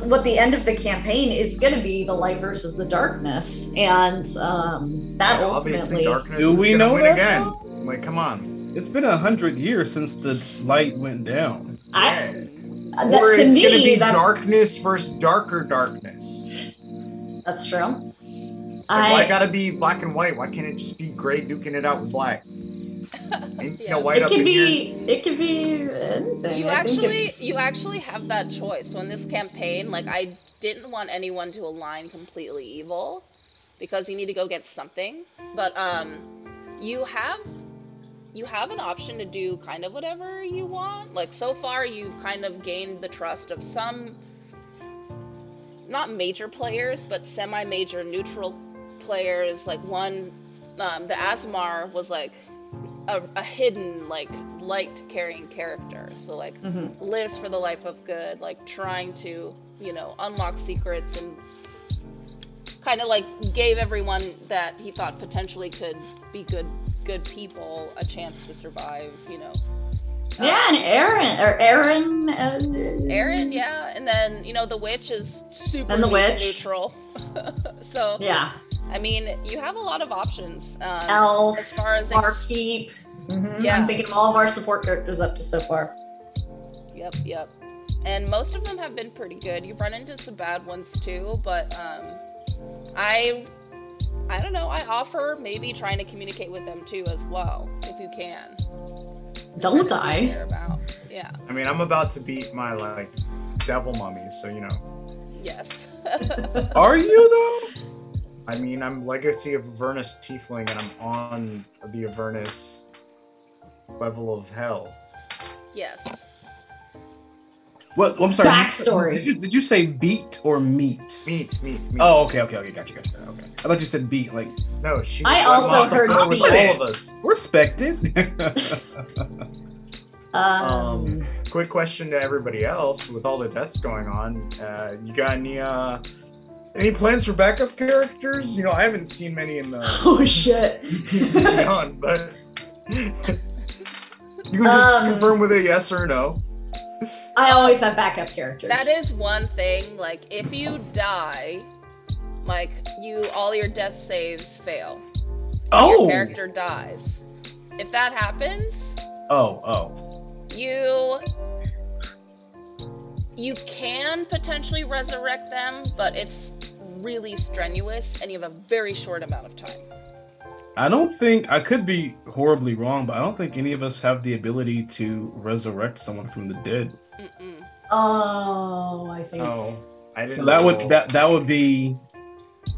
what the end of the campaign is going to be, the light versus the darkness, and that Obviously, ultimately. darkness Do is we gonna know win that again. now? Like, come on. It's been 100 years since the light went down. Yeah. That, Or to it's me, gonna be that's, darkness versus darker darkness. That's true. Like, why gotta be black and white? Why can't it just be gray duking it out with black? Ain't no white It up could in be. here. It could be anything. You actually have that choice. So in this campaign, like, I didn't want anyone to align completely evil, because you need to go get something. But you have an option to do kind of whatever you want. Like, so far you've kind of gained the trust of some, not major players, but semi-major neutral players. Like one, the Asmar was like a hidden, like, light carrying character. So like lives for the life of good, like trying to, unlock secrets, and kind of like gave everyone that he thought potentially could be good people a chance to survive, Yeah, and Aaron. Aaron, yeah, and then the witch is super And the witch. neutral. So Yeah. I mean, you have a lot of options. Elf. As far as Barkeep. Yeah. I'm thinking of all of our support characters up to so far. Yep. And most of them have been pretty good. You've run into some bad ones too, but I don't know. I offer maybe trying to communicate with them too as well, if you can. Don't Try to see what I? they're about. Yeah. I mean, I'm about to beat my, like, devil mummy, so, Yes. Are you though? I mean, I'm Legacy of Avernus Tiefling, and I'm on the Avernus level of hell. Yes. Well, I'm sorry. Backstory. Did you say beat or meat? Meat. Oh, okay. Gotcha. Okay. I thought you said beat. Like, No, she. I went also off the heard floor with beat. all of us. respected. Quick question to everybody else: with all the deaths going on, you got any plans for backup characters? You know, I haven't seen many in the Oh shit. beyond, but you can just confirm with a yes or no. I always have backup characters. That is one thing. Like, if you die, like all your death saves fail. Oh. Your character dies. If that happens, you can potentially resurrect them, but it's really strenuous, and you have a very short amount of time. I don't think, I could be horribly wrong, but I don't think any of us have the ability to resurrect someone from the dead. Mm-mm. Oh, I think. Oh, I didn't. So know. that would be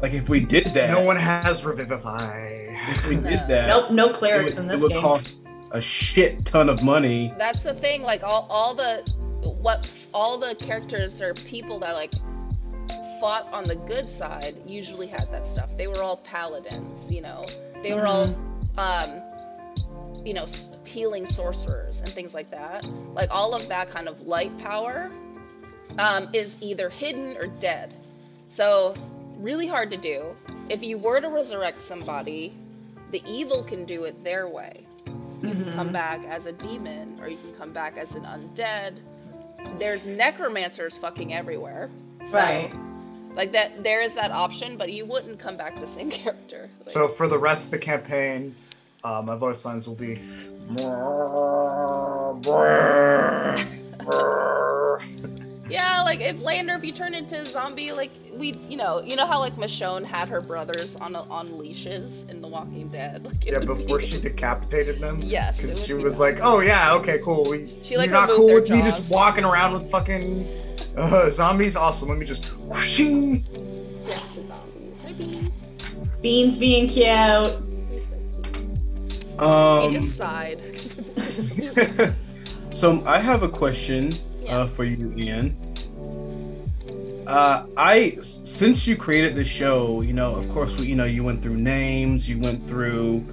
like if we did that. No one has revivify. If we did that, Nope, no clerics in this it would game. cost a shit ton of money. That's the thing. Like all the characters or people that like fought on the good side usually had that stuff. They were all paladins, you know. They were all healing sorcerers and things like that. Like all of that kind of light power is either hidden or dead. So really hard to do. If you were to resurrect somebody, the evil can do it their way. You can come back as a demon, or you can come back as an undead. There's necromancers fucking everywhere. So, Right. Like that, there is that option, but you wouldn't come back the same character. Like, so for the rest of the campaign, my voice lines will be. yeah, like if Lander, if you turn into a zombie, like you know how like Michonne had her brothers on leashes in The Walking Dead. Like, Yeah, before she decapitated them. Yes, it because would she be was that. like, "Oh yeah, okay, cool. She, like, you're not removed cool their with me jaws. just walking around with fucking zombies. Awesome. Let me just whooshing." Yes, the zombies. Hi, Bean. Beans being cute. He just sighed. So I have a question for you, Ian. Since you created the show, you know, of course, you went through names, you went through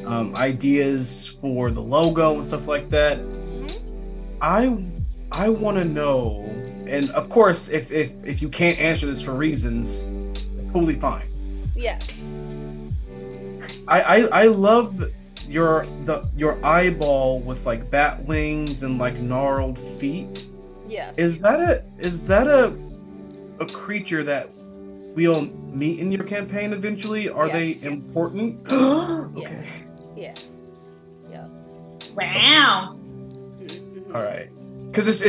ideas for the logo and stuff like that. I want to know, and of course, if you can't answer this for reasons, it's totally fine. Yes. I love your eyeball with like bat wings and like gnarled feet. Yes. Is that a creature that we'll meet in your campaign eventually? Are Yes. they important? Okay. Yeah. Yeah. Wow. Mhm. All right. Because it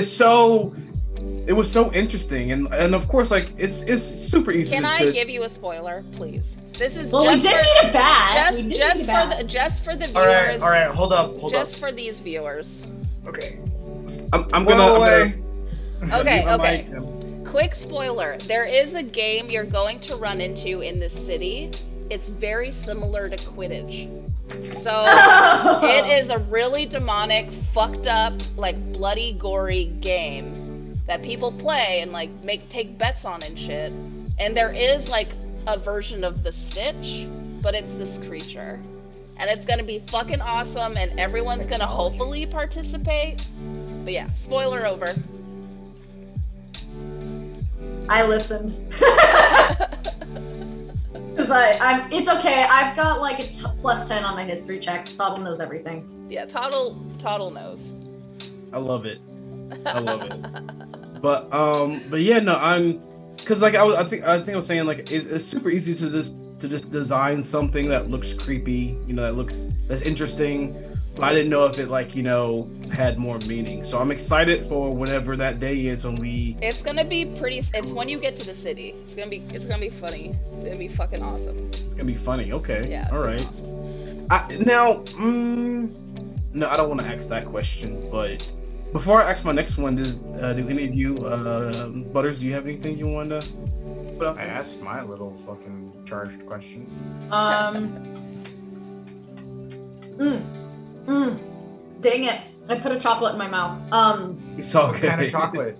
was so interesting, and of course, like it's super easy. Can to, I give you a spoiler, please? This is Well, just we did for, meet a bat. We did just meet a for bat. just for the All viewers. right. Hold up. Just for these viewers. Okay. I'm Well, gonna. Okay. I'm Okay. gonna- Quick spoiler. There is a game you're going to run into in this city. It's very similar to Quidditch. So it is a really demonic, fucked up, like bloody, gory game that people play and like take bets on and shit. And there is like a version of the Stitch, but it's this creature. And it's gonna be fucking awesome, and everyone's gonna hopefully participate. But yeah, spoiler over. I listened. Because it's okay. I've got like a plus 10 on my history checks. Toddle knows everything. Yeah, Toddle knows. I love it. But yeah, no, because like I think I was saying, like it's super easy to just design something that looks creepy, you know, that's interesting. But I didn't know if it had more meaning. So I'm excited for whatever that day is when we. It's gonna be pretty. It's when you get to the city. It's gonna be funny. It's gonna be fucking awesome. It's gonna be funny. Okay. Yeah. All right. Awesome. No, I don't want to ask that question. But before I ask my next one, do any of you, Butters, do you have anything you want to put up? I asked my little fucking charged question. Dang it. I put a chocolate in my mouth. It's all What good. kind of chocolate?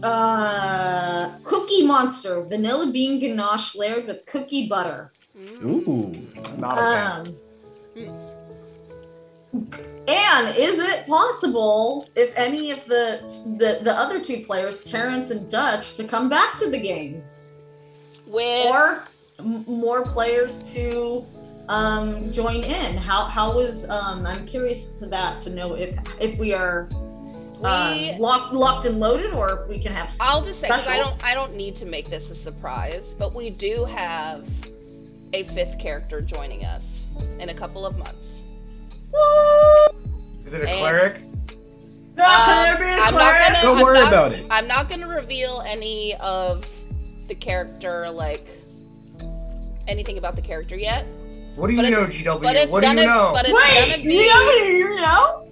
Cookie Monster, vanilla bean ganache layered with cookie butter. Ooh. Not a fan. And is it possible if any of the other two players, Terrence and Dutch, to come back to the game, or more players to join in? How is I'm curious to that to know if we are locked and loaded, or if we can have. I'll just say, because I don't need to make this a surprise, but we do have a 5th character joining us in a couple of months. Is it a cleric? Don't worry about it. I'm not gonna reveal any of the character, like anything about the character yet. What do you know, GW? But it's What gonna, do you know? But it's Wait, gonna be. you know?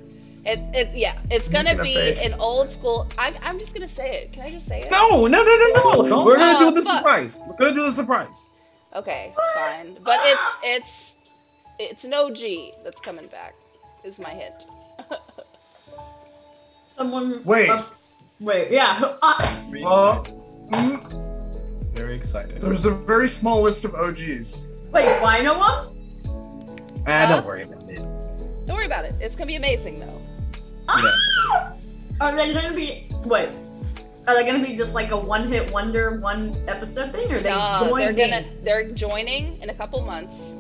It's gonna be face. an old school. I'm just gonna say it. Can I just say it? No. Don't. We're gonna do the fuck. surprise. We're gonna do the surprise. Okay, fine. But it's an OG that's coming back. Is my hint. Someone. Wait. Wait. Yeah. Very excited. There's a very small list of OGs. Wait. Why no one? Don't worry about it. Don't worry about it. It's gonna be amazing though. Yeah. Are they gonna be? Wait. Are they gonna be just like a one-hit wonder, one episode thing, or they they're joining in a couple months.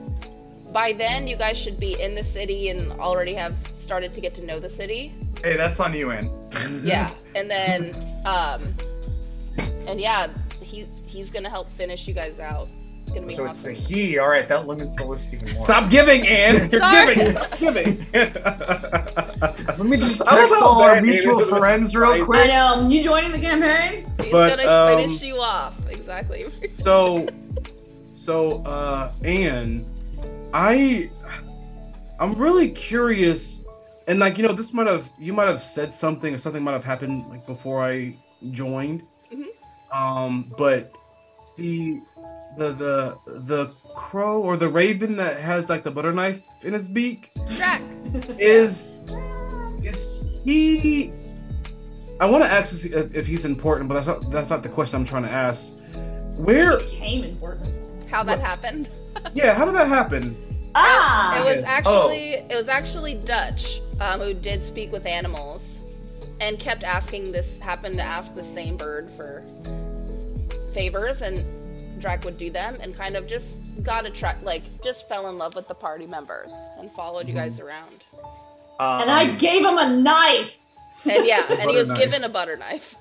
By then, you guys should be in the city and already have started to get to know the city. Hey, that's on you, Ann. Yeah, and then, and yeah, he's gonna help finish you guys out. It's gonna be So awesome. it's a he. All right, that limits the list even more. Stop giving, Ann. You're Sorry. giving. Let me just I love text how all our bad mutual Ann is. friends real I quick. know. You joining the campaign? He's But, gonna finish you off. Exactly. So, Ann, I'm really curious, and like, you know, you might have said something, or something might have happened like before I joined. Mm-hmm. But the crow or the raven that has like the butter knife in his beak Drac. is he? I want to ask if he's important, but that's not the question I'm trying to ask. Where? It became important. How that happened? Yeah, how did that happen? It was Yes. actually Dutch who did speak with animals and kept happened to ask the same bird for favors, and Drac would do them, and kind of just just fell in love with the party members and followed you guys around. And I gave him a knife. And yeah, and he Butter was knife. given a butter knife.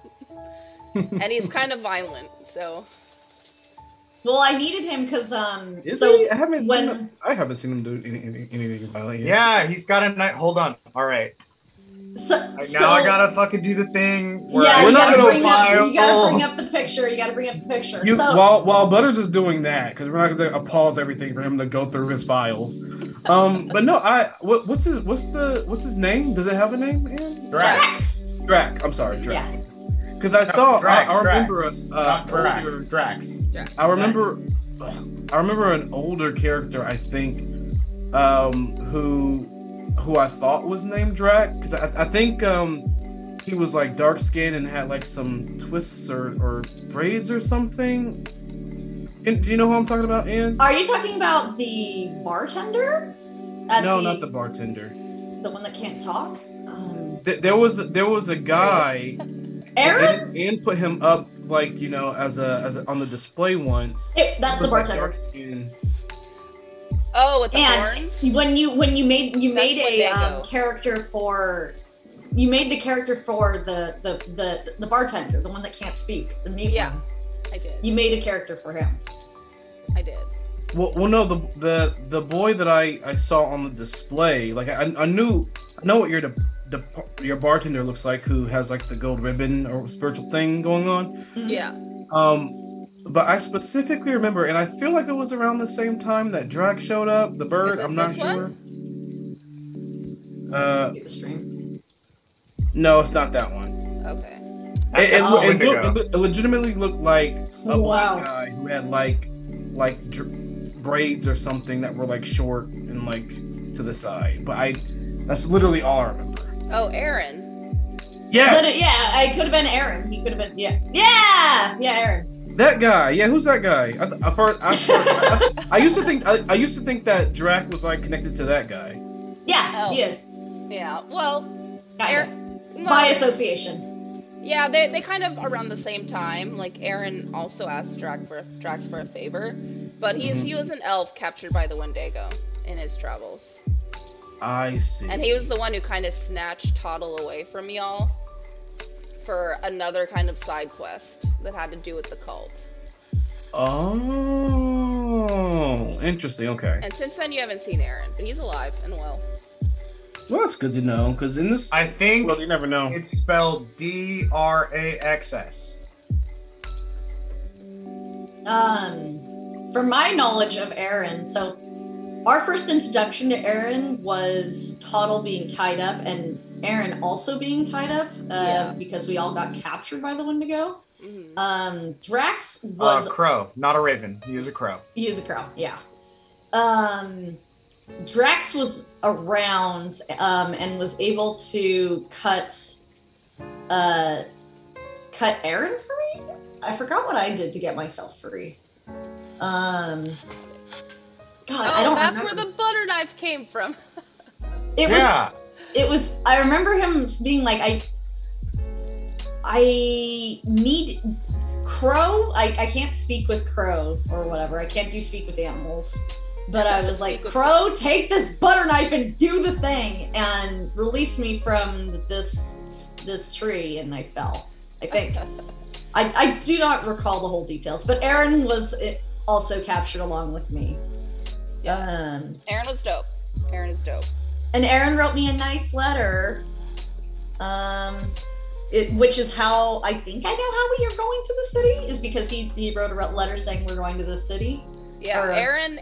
And he's kind of violent, so. Well, I needed him because Is so he? I haven't seen him do anything violent yet. Yeah, he's got a knife. Hold on. All right. Now I gotta fucking do the thing. Where Yeah, We're you not gotta, gonna bring up, you gotta file. bring up the picture. You gotta bring up the picture. You, so, while Butters is doing that, because we're not going to pause everything for him to go through his files. But no, what's his name? Does it have a name? Ian? Drax. Drac. I'm sorry, Drac. Yeah. Because I thought Drax, I remember Not Drax. Drax. I remember an older character, I think, who I thought was named Drac, because I think he was like dark skinned and had like some twists or braids or something. Do you know who I'm talking about, Ann? Are you talking about the bartender? No, not the bartender. The one that can't talk. There was a guy. Aaron? And put him up like, you know, as a on the display once. That's the bartender. Dark skin. Oh, with the And horns? when you made That's a Wendigo. character for the bartender, the one that can't speak, the mute Yeah, one. I did. You made a character for him. I did. Well, no, the boy that I saw on the display, like I know what your bartender looks like, who has like the gold ribbon or spiritual thing going on. Yeah. But I specifically remember, and I feel like it was around the same time that Drac showed up, the bird. Is it I'm not this sure. See the stream. No, it's not that one. Okay. It legitimately looked like a Wow. black guy who had like braids or something that were like short and like to the side. But that's literally all I remember. Oh, Aaron. Yes. Yeah, I could have been Aaron. He could have been. Yeah, Aaron. That guy. Yeah, who's that guy? I used to think I used to think that Drac was like connected to that guy. Yeah, he is. Yeah. Well, By association. Yeah, they kind of around the same time. Like Aaron also asked Drax for a favor, but he was an elf captured by the Wendigo in his travels. I see. And he was the one who kind of snatched Toddle away from y'all for another kind of side quest that had to do with the cult. Oh, interesting. Okay. And since then, you haven't seen Aaron, but he's alive and well. Well, that's good to know, because in this, I think well, you never know. It's spelled Draxx. From my knowledge of Aaron, so our first introduction to Aaron was Toddle being tied up and Aaron also being tied up because we all got captured by the Wendigo. Mm-hmm. Drax was crow, not a raven. He was a crow. He was a crow, yeah. Drax was around and was able to cut Aaron free. I forgot what I did to get myself free. God, I don't that's remember. where the butter knife came from. It was. I remember him being like, I need Crow. I can't speak with Crow or whatever. I can't speak with animals. But I was like, Crow, take this butter knife and do the thing and release me from this tree. And I fell, I think. I do not recall the whole details, but Aaron was also captured along with me. Yeah. Aaron was dope. Aaron is dope. And Aaron wrote me a nice letter, which is how I think I know how we are going to the city, is because he wrote a letter saying we're going to the city. Yeah,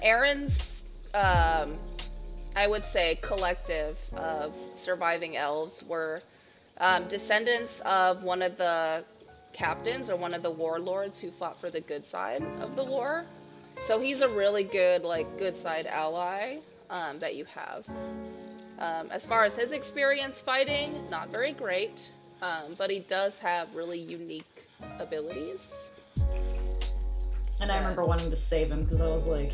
Aaron's, I would say, collective of surviving elves were descendants of one of the captains or one of the warlords who fought for the good side of the war. So he's a really good, good side ally that you have. As far as his experience fighting, not very great, but he does have really unique abilities. And I remember wanting to save him because I was like,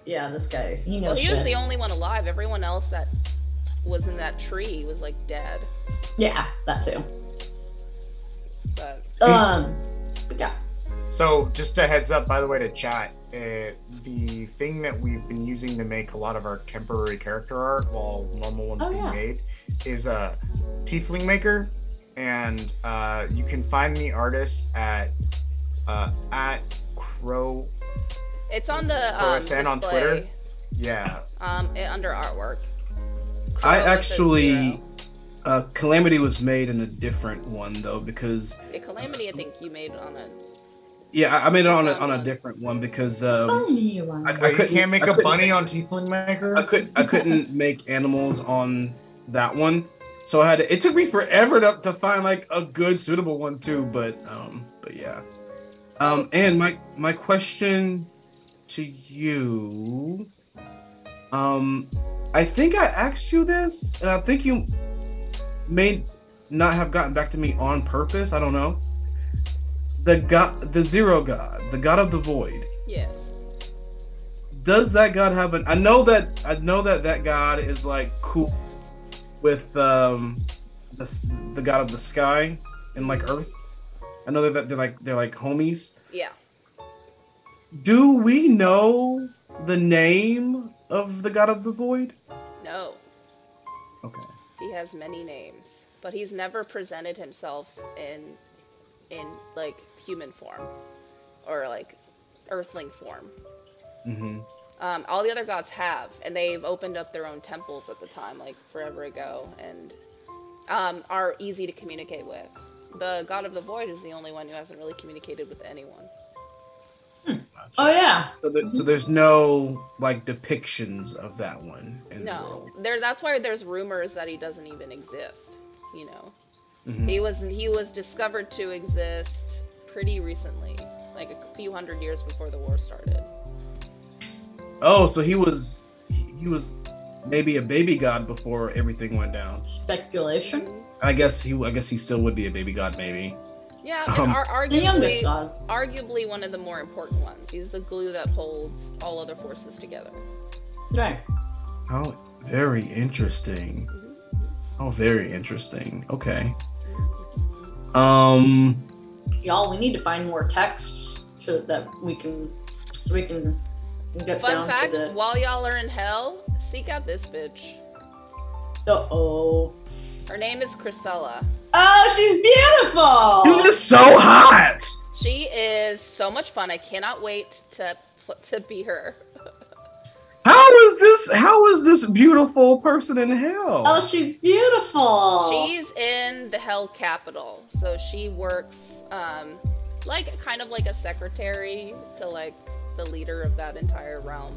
yeah, this guy, he knows Well, he shit. was the only one alive. Everyone else that was in that tree was, dead. Yeah, that too. But yeah. So, just a heads up, by the way, to chat, the thing that we've been using to make a lot of our temporary character art while normal ones being made is a tiefling maker. And you can find the artist at Crow. It's on the display. On Twitter. Yeah. Under artwork. I actually, Calamity was made in a different one though, because Calamity, I think you made on a. Yeah, I made it on a different one because I can't make a bunny on Tiefling Maker. I couldn't make animals on that one, so I had to, it took me forever to find a good suitable one too. But yeah. And my question to you, I think I asked you this, and I think you may not have gotten back to me on purpose. I don't know. The Zero God, the God of the Void. Yes. Does that God have an? I know that God is cool with the God of the Sky and Earth. I know that they're homies. Yeah. Do we know the name of the God of the Void? No. Okay. He has many names, but he's never presented himself in human form or earthling form. Mm-hmm. All the other gods have, and they've opened up their own temples at the time, forever ago, and are easy to communicate with. The God of the Void is the only one who hasn't really communicated with anyone. Oh yeah. So there's no depictions of that one in the world. That's why there's rumors that he doesn't even exist. Mm-hmm. He was discovered to exist pretty recently, a few hundred years before the war started. Oh, so he was maybe a baby god before everything went down. Speculation. I guess he still would be a baby god, maybe. Yeah, and The youngest arguably, god. arguably one of the more important ones. He's the glue that holds all other forces together. Right. Oh, very interesting. Oh, very interesting. Okay. Y'all, we need to find more texts so we can get Fun down fact, to the. while y'all are in hell, seek out this bitch. Uh-oh. Her name is Chrysella. Oh, she's beautiful! She's just so hot. She is so much fun. I cannot wait to be her. How is this beautiful person in hell? Oh, she's beautiful! She's in the hell capital, so she works kind of like a secretary to like the leader of that entire realm.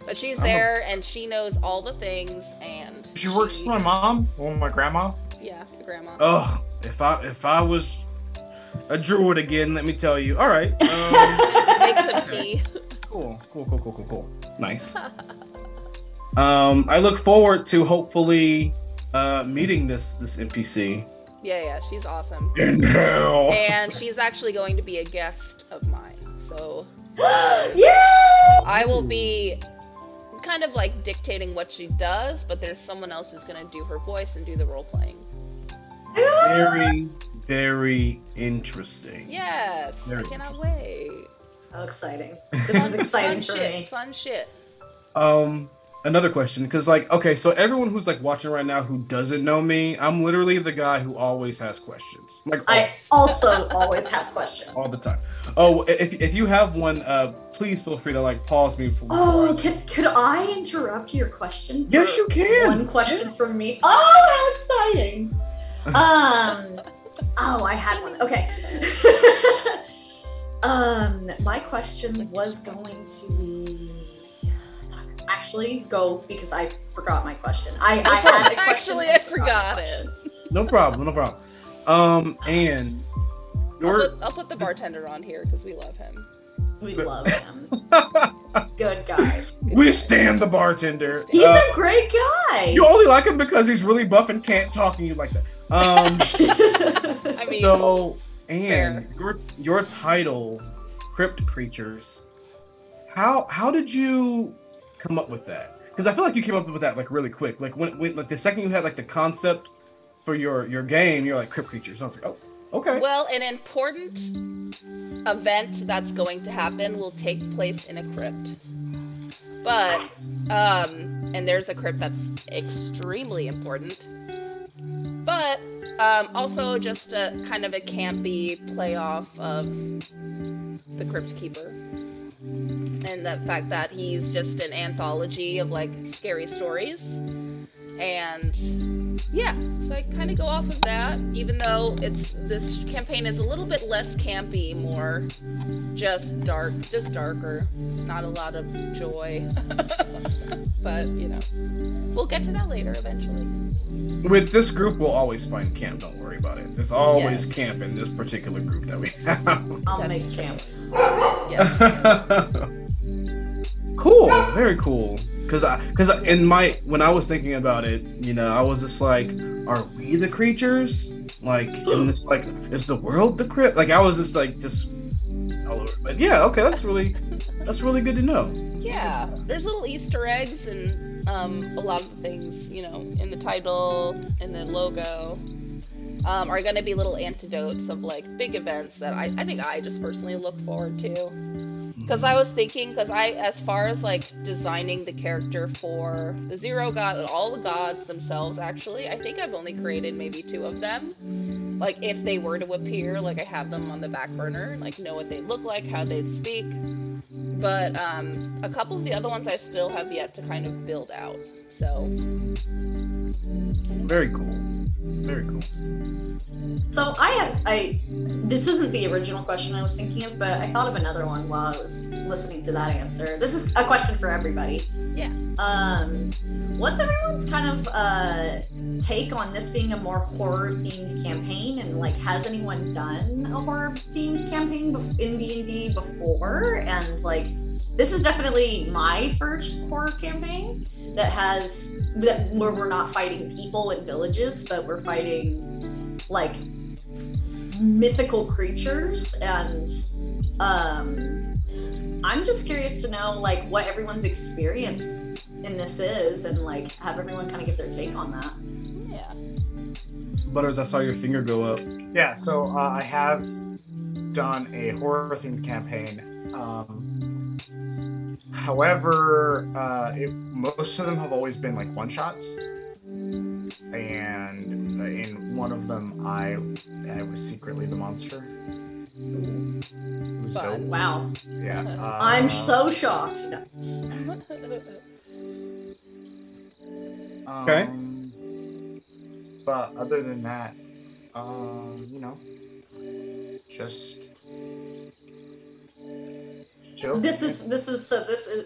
But she's there and she knows all the things, and She works for my mom or my grandma. Yeah, your grandma. Ugh, if I was a druid again, let me tell you. All right. Make some tea. Cool. Nice. I look forward to hopefully meeting this NPC. Yeah, she's awesome. In hell. And she's actually going to be a guest of mine, so Yeah! I will be kind of like dictating what she does, but there's someone else who's going to do her voice and do the role playing. Very, very interesting. Yes, Very I cannot interesting. wait. How exciting. This is exciting for me. Fun shit. Another question, because okay, so everyone who's watching right now who doesn't know me, I'm literally the guy who always has questions. I also always have questions. all the time. Oh, if you have one, please feel free to pause me for. Oh, could I interrupt your question? Yes, for you can. One question from me. Oh, how exciting! Oh, I had one. Okay. My question was going to be. Actually, go because I forgot my question. I had a question. Actually, I forgot it. No problem. And I'll put the bartender on here because we love him. We love him. Good guy. we stand the bartender. He's a great guy. You only like him because he's really buff and can't talk to you like that. I mean, So, and fair. your title, Crypt Creatures. How did you come up with that? Because I feel like you came up with that really quick. When the second you had the concept for your game, you're like Crypt Creatures. I was like, oh, okay. Well, an important event that's going to happen will take place in a crypt. But, and there's a crypt that's extremely important. But, also just a kind of a campy playoff of the Crypt Keeper. And the fact that he's just an anthology of scary stories. And yeah, so I kind of go off of that, even though this campaign is a little bit less campy, more just darker, not a lot of joy. But we'll get to that later eventually. With this group, we'll always find camp. Don't worry about it. There's always Yes. camp in this particular group that we have. I'll That's make true. camp. Yes. Cool, very cool. Because when I was thinking about it, I was just like, are we the creatures? In this is the world the crypt? I was just all over. But yeah, okay, that's really good to know. Yeah, there's little Easter eggs and a lot of the things, in the title, in the logo, are going to be little antidotes of big events that I think I just personally look forward to. Because I was thinking, as far as designing the character for the Zero God and all the gods themselves, actually, I think I've only created maybe 2 of them. If they were to appear, I have them on the back burner, know what they'd look like, how they'd speak. But a couple of the other ones I still have yet to kind of build out. So Very cool. Very cool. So this isn't the original question I was thinking of, but I thought of another one while I was listening to that answer. This is a question for everybody. yeah. What's everyone's kind of take on this being a more horror themed campaign? And has anyone done a horror themed campaign in D&D before? And this is definitely my first horror campaign where we're not fighting people in villages, but we're fighting like mythical creatures, and I'm just curious to know like what everyone's experience in this is, and like have everyone kind of give their take on that. Yeah. Butters, I saw your finger go up. Yeah, so I have done a horror themed campaign. However, most of them have always been like one shots, and in one of them, I was secretly the monster. It was Fun. dope. Wow. Yeah. I'm so shocked. Okay. But other than that, you know, just chill. This is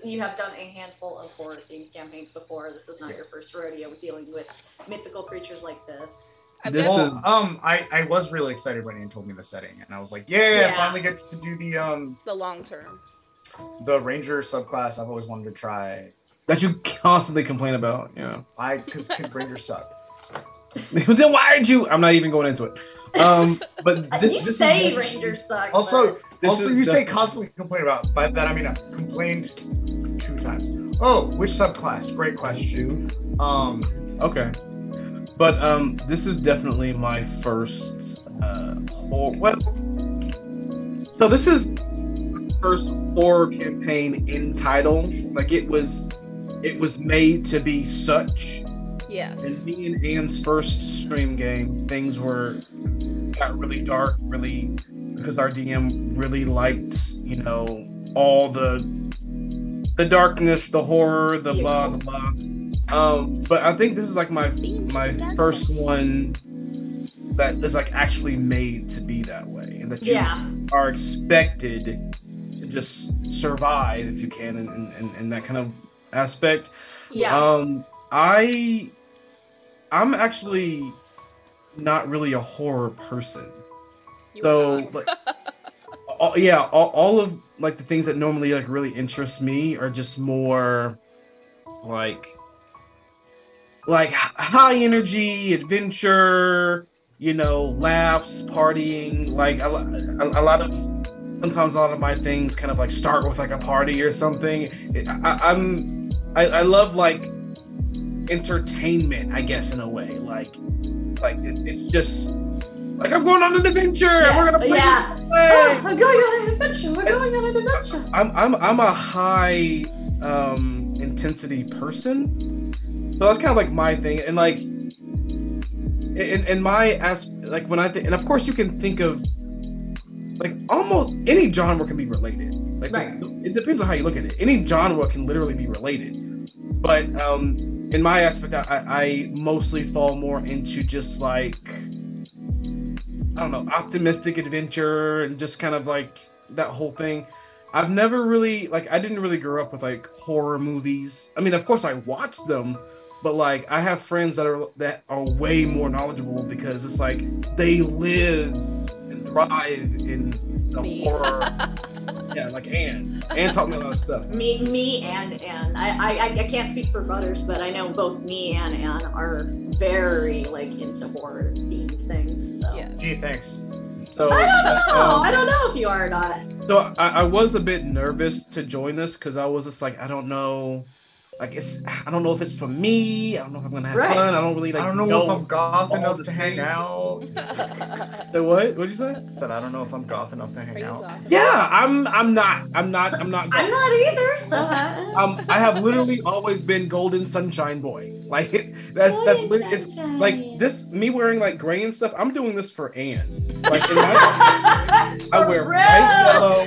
you have done a handful of horror themed campaigns before. This is not your first rodeo dealing with mythical creatures like this. I was really excited when Ian told me the setting, and I was like, yeah. I finally get to do the long term. The ranger subclass I've always wanted to try. That you constantly complain about, yeah. Because rangers suck. Then why aren't you? I'm not even going into it. But this say rangers suck. Also, you say definitely constantly complain about. By that I mean I've complained 2 times. Oh, which subclass? Great question. Okay. But this is definitely my first so this is my first horror campaign in title. Like it was made to be such. Yes. And me and Anne's first stream game, things got really dark, really, because our DM really liked, you know, all the darkness, the horror, the blah, the blah. But I think this is like my first one that is like actually made to be that way, and that you are expected to just survive if you can, in that kind of aspect. Yeah. I'm actually not really a horror person. Like, all of like the things that normally like really interest me are just more like high energy adventure, you know, laughs, partying. Like a lot of my things kind of like start with like a party or something. I love like entertainment, I guess, in a way. Like it's just like I'm going on an adventure. Yeah. We're gonna play. Oh, I'm going on an adventure. We're going on an adventure. I'm a high intensity person, so that's kind of like my thing. And like in my like when I think, and of course you can think of like almost any genre can be related. Like it depends on how you look at it. Any genre can literally be related. But in my aspect, I mostly fall more into just like, I don't know, optimistic adventure and just kind of like that whole thing. I've never really, I didn't really grow up with like horror movies. I mean, of course I watched them, but like I have friends that are way more knowledgeable because it's like they live and thrive in the horror. Yeah, like Anne. Anne taught me a lot of stuff. Me and Anne. I can't speak for Butters, but I know both me and Anne are very like into horror themed things. So. Yes. Gee, thanks. So I don't know. I don't know if you are or not. So I was a bit nervous to join this because I was just like, I don't know. Like I don't know if it's for me. I don't know if I'm gonna have fun. I don't really like. I don't know if I'm goth enough to hang out. The what? What'd you say? I said I don't know if I'm goth enough to hang out. Yeah, I'm not. I'm not either. So I have literally always been Golden Sunshine Boy. Like that's it's like this. Me wearing like gray and stuff. I'm doing this for Anne. Like I wear bright yellow.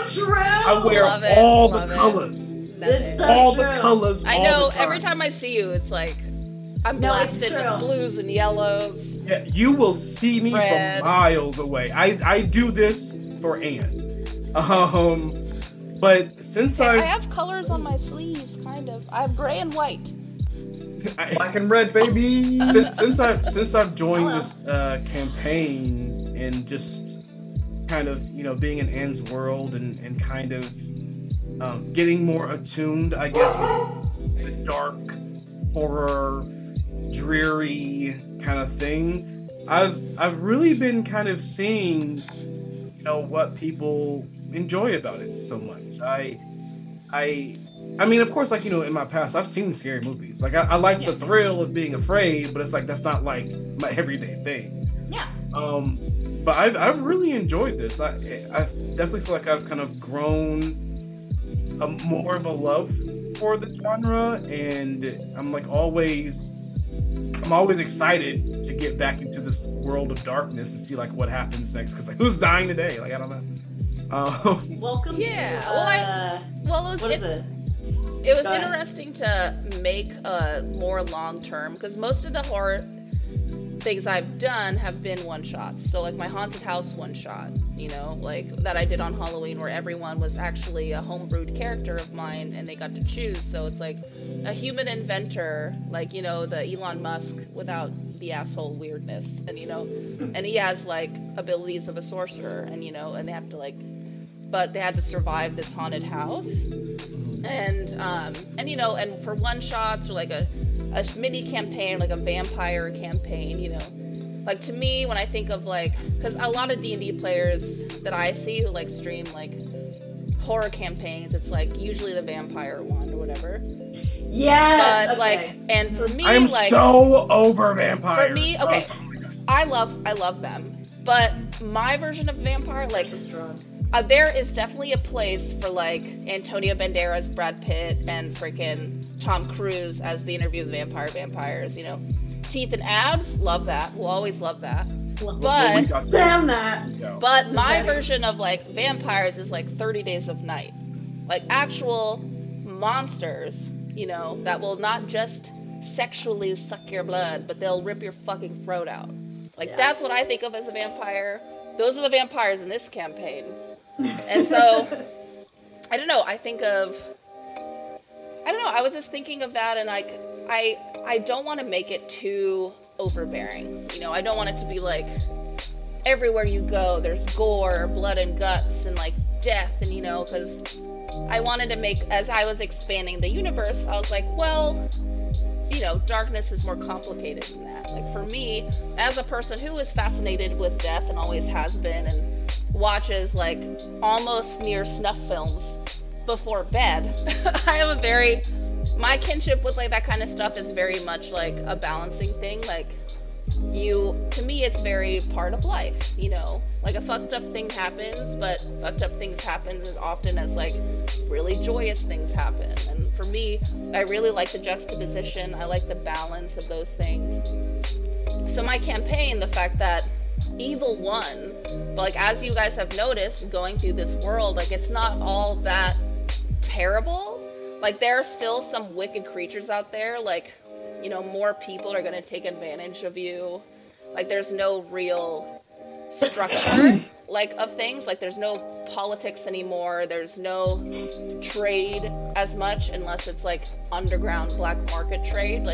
True. I wear all the colors. It's so all true. the colors. I know every time I see you, it's like I'm blasted with blues and yellows. Yeah, you will see me from miles away. I do this for Anne. But since I have colors on my sleeves, kind of. I have gray and white. Black and red, baby. since I've joined this campaign and just kind of being in Anne's world and kind of getting more attuned, I guess, with the dark horror, dreary kind of thing. I've really been kind of seeing, what people enjoy about it so much. I mean, of course, in my past, I've seen scary movies. Like, I like the thrill of being afraid, but it's like that's not like my everyday thing. Yeah. But I've really enjoyed this. I definitely feel like I've kind of grown more of a love for the genre, and I'm always excited to get back into this world of darkness and see what happens next. Because who's dying today? I don't know. Welcome to it was what is it? It was interesting to make a more long term, because most of the horror things I've done have been one shots. So my haunted house one shot, that I did on Halloween, where everyone was actually a homebrewed character of mine and they got to choose. So it's like a human inventor, the Elon Musk without the asshole weirdness, and and he has abilities of a sorcerer, and and they have to but they had to survive this haunted house. And for one shots, or a mini campaign, a vampire campaign, to me, when I think of because a lot of D&D players that I see who stream horror campaigns, it's usually the vampire one or whatever. Yes. But okay. And for me, I am so over vampires. For me, okay, I love them, but my version of vampire, there is definitely a place for Antonio Banderas, Brad Pitt, and freaking Tom Cruise as the Interview with the Vampires, Teeth and abs, love that. We'll always love that. But damn that. But my version of vampires is 30 Days of Night. Actual monsters, that will not just sexually suck your blood, but they'll rip your fucking throat out. That's what I think of as a vampire. Those are the vampires in this campaign. And so, I don't know, I was just thinking of that, and I don't want to make it too overbearing. I don't want it to be everywhere you go, there's gore, blood and guts, and death, and because I wanted to make, as I was expanding the universe, I was darkness is more complicated than that. For me, as a person who is fascinated with death and always has been, and watches almost near snuff films before bed, I have my kinship with that kind of stuff is very much a balancing thing. To me, it's very part of life, a fucked up thing happens, but fucked up things happen as often as really joyous things happen. And for me, I really like the juxtaposition. I like the balance of those things. So my campaign, the fact that evil won, but as you guys have noticed going through this world, it's not all that terrible. There are still some wicked creatures out there, more people are gonna take advantage of you. There's no real structure of things. There's no politics anymore. There's no trade as much, unless it's underground black market trade.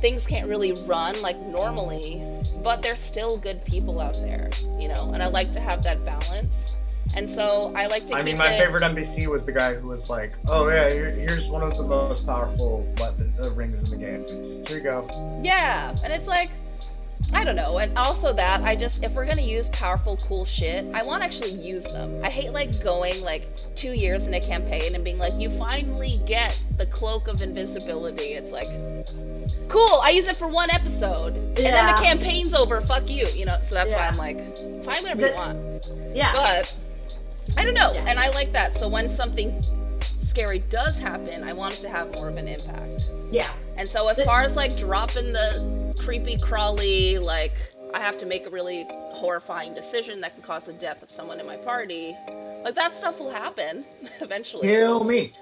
Things can't really run normally, but there's still good people out there, and I like to have that balance. And so I like to keep my favorite NPC was the guy who was oh yeah, here's one of the most powerful rings in the game. Just, here you go. Yeah, and it's I don't know, and also that, if we're gonna use powerful, cool shit, I want to actually use them. I hate going 2 years in a campaign and being you finally get the cloak of invisibility. It's cool, I use it for one episode, and then the campaign's over, fuck you, so that's why I'm find whatever you want. Yeah. But, I don't know, and I like that, so when something scary does happen, I want it to have more of an impact. Yeah. And so as far as dropping the creepy crawly, I have to make a really horrifying decision that can cause the death of someone in my party, that stuff will happen eventually. Kill me,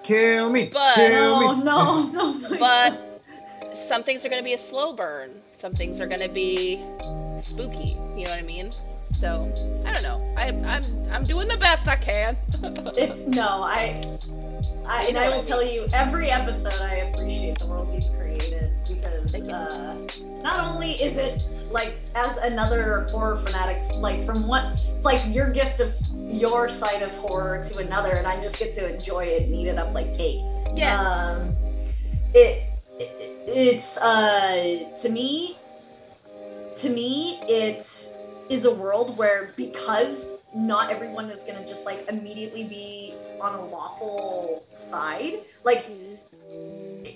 But kill me. No. But some things are going to be a slow burn. Some things are going to be spooky. You know what I mean? So I don't know. I'm doing the best I can. I will tell you, every episode I appreciate the world you've created, because not only is it as another horror fanatic, from what it's your gift of your side of horror to another, and I just get to enjoy it and eat it up like cake. Yes. It's to me it is a world where, because not everyone is gonna just like immediately be on a lawful side, like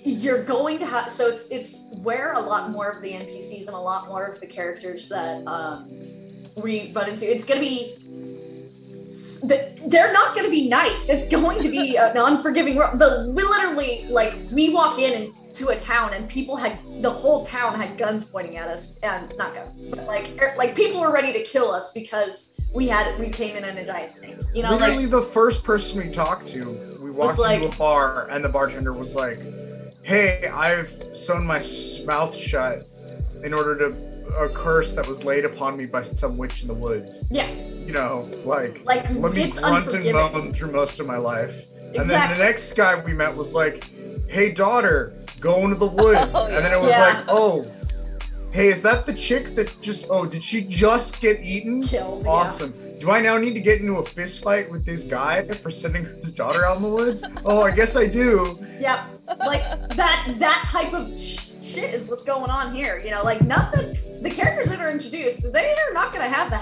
you're going to have, so it's where a lot more of the NPCs and a lot more of the characters that we run into, it's gonna be, they're not going to be nice. It's going to be an unforgiving world. We literally, like, we walk into a town and the whole town had guns pointing at us, and not guns, but like people were ready to kill us because we came in a giant snake. You know, literally the first person we talked to, we walked into a bar and the bartender was like, "Hey, I've sewn my mouth shut in order to a curse that was laid upon me by some witch in the woods." Yeah. You know, like let me grunt and moan through most of my life. Exactly. And then the next guy we met was like, "Hey, daughter, go into the woods." Oh, yeah. And then it was like, "Oh, hey, is that the chick that did she just get eaten? Killed. Awesome. Yeah. Do I now need to get into a fist fight with this guy for sending his daughter out in the woods? Oh, I guess I do." Yep. Like that type of shit is what's going on here. You know, like nothing. The characters that are introduced, they are not going to have the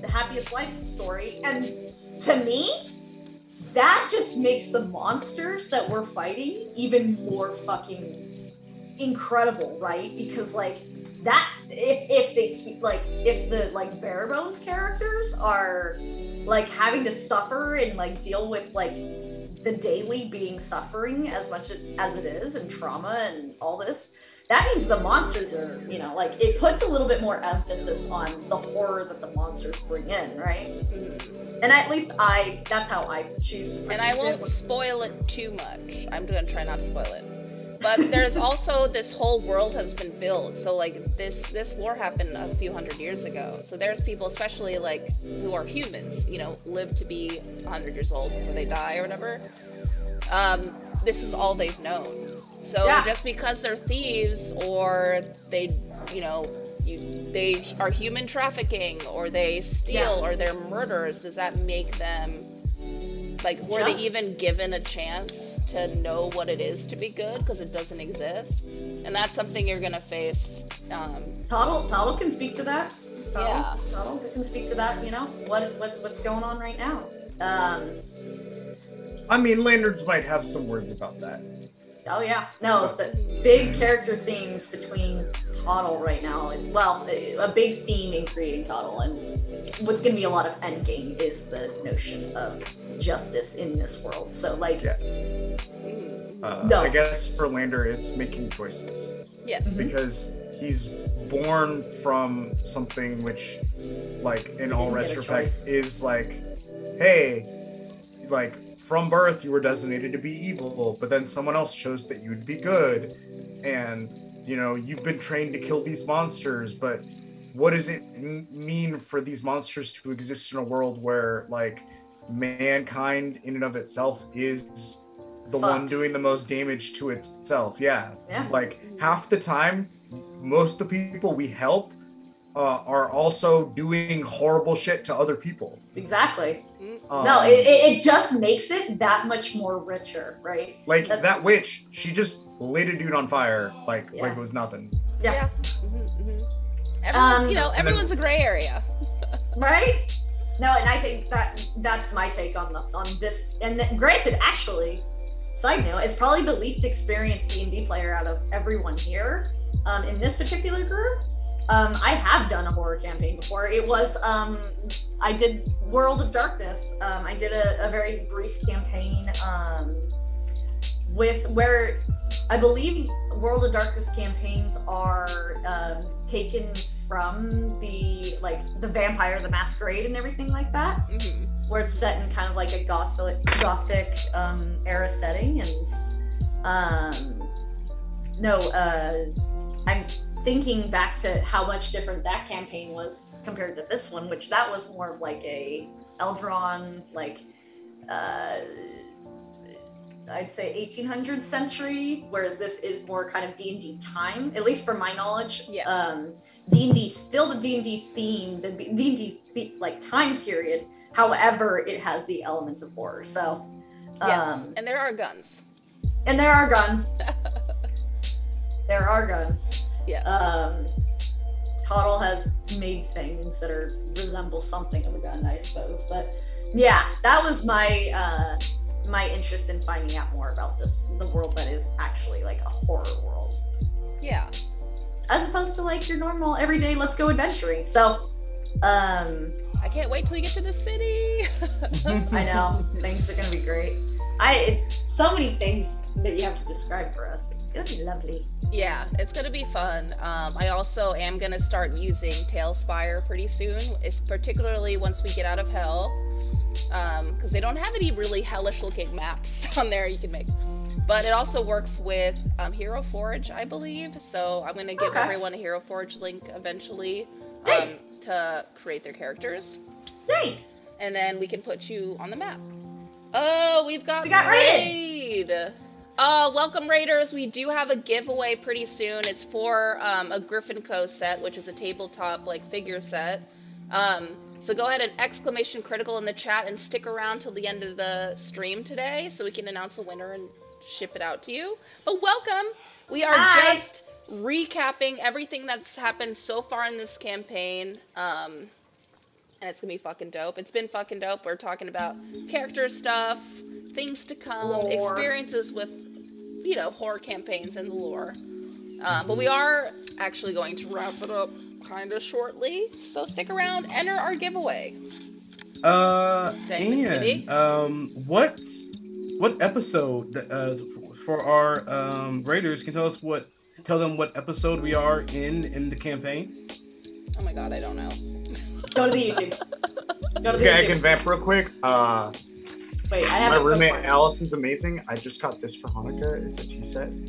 happiest life story. And to me, that just makes the monsters that we're fighting even more fucking incredible, right? Because like that, if the bare bones characters are like having to suffer and like deal with like the daily being suffering as much as it is, and trauma and all this, that means the monsters are, you know, like it puts a little bit more emphasis on the horror that the monsters bring in, right? Mm-hmm. And at least that's how I choose to. And I won't spoil it too much. I'm gonna try not to spoil it. But there's also, this whole world has been built. So like this war happened a few hundred years ago. So there's people, especially like who are humans, you know, live to be 100 years old before they die or whatever. This is all they've known. So just because they're thieves, or they, you know, they are human trafficking, or they steal, or they're murderers, does that make them, like, were they even given a chance to know what it is to be good? Because it doesn't exist. And that's something you're going to face. Toddle can speak to that. Toddle can speak to that, you know, what's going on right now. I mean, Lanterns might have some words about that. Oh yeah, no, the big character themes between Toddle right now, and well, a big theme in creating Toddle, and what's going to be a lot of endgame is the notion of justice in this world. So like, I guess for Lander, it's making choices. Yes. Because he's born from something which, like, in all retrospect, is like, hey, like, from birth, you were designated to be evil, but then someone else chose that you'd be good. And, you know, you've been trained to kill these monsters, but what does it mean for these monsters to exist in a world where, like, mankind in and of itself is the one doing the most damage to itself? Yeah. Like, half the time, most of the people we help are also doing horrible shit to other people. Exactly. No, it just makes it that much more richer, right? Like, that witch, she just lit a dude on fire like it was nothing. Yeah. Mm-hmm, mm-hmm. Everyone, you know, everyone's a gray area. Right? No, and I think that's my take on this. And granted, actually, side note, it's probably the least experienced D&D player out of everyone here in this particular group. I have done a horror campaign before. It was, I did World of Darkness. I did a very brief campaign where I believe World of Darkness campaigns are taken from the Vampire the Masquerade and everything like that, where it's set in kind of like a gothic era setting. And I'm thinking back to how much different that campaign was compared to this one, which that was more of like a Eldron, like I'd say 1800 century, whereas this is more kind of D&D time, at least from my knowledge. Yeah. D&D still the D&D theme, the D&D like time period. However, it has the elements of horror. So Yes, and there are guns. And there are guns. There are guns. Yes. Toddle has made things that resemble something of a gun, I suppose. But yeah, that was my my interest in finding out more about the world that is actually like a horror world. Yeah. As opposed to like your normal everyday let's go adventuring. So I can't wait till you get to the city. I know. Things are gonna be great. So many things that you have to describe for us. It's gonna be lovely. Yeah, it's gonna be fun. I also am gonna start using Tailspire pretty soon. It's particularly once we get out of hell, because they don't have any really hellish looking maps on there you can make. But it also works with Hero Forge, I believe. So I'm gonna give everyone a Hero Forge link eventually to create their characters. Dang. And then we can put you on the map. Oh, we got raid. Welcome raiders. We do have a giveaway pretty soon. It's for a Griffin Co set, which is a tabletop like figure set. So go ahead and exclamation critical in the chat and stick around till the end of the stream today so we can announce a winner and ship it out to you. But welcome. We are just recapping everything that's happened so far in this campaign. And it's gonna be fucking dope. It's been fucking dope. We're talking about character stuff, things to come, lore. Experiences with, you know, horror campaigns and the lore. But we are actually going to wrap it up kind of shortly. So stick around, enter our giveaway. What episode for our raiders can tell them what episode we are in the campaign? Oh my god, I don't know. Go to the YouTube. I can vamp real quick. Wait, I have my roommate Allison's amazing. I just got this for Hanukkah. It's a tea set. She gave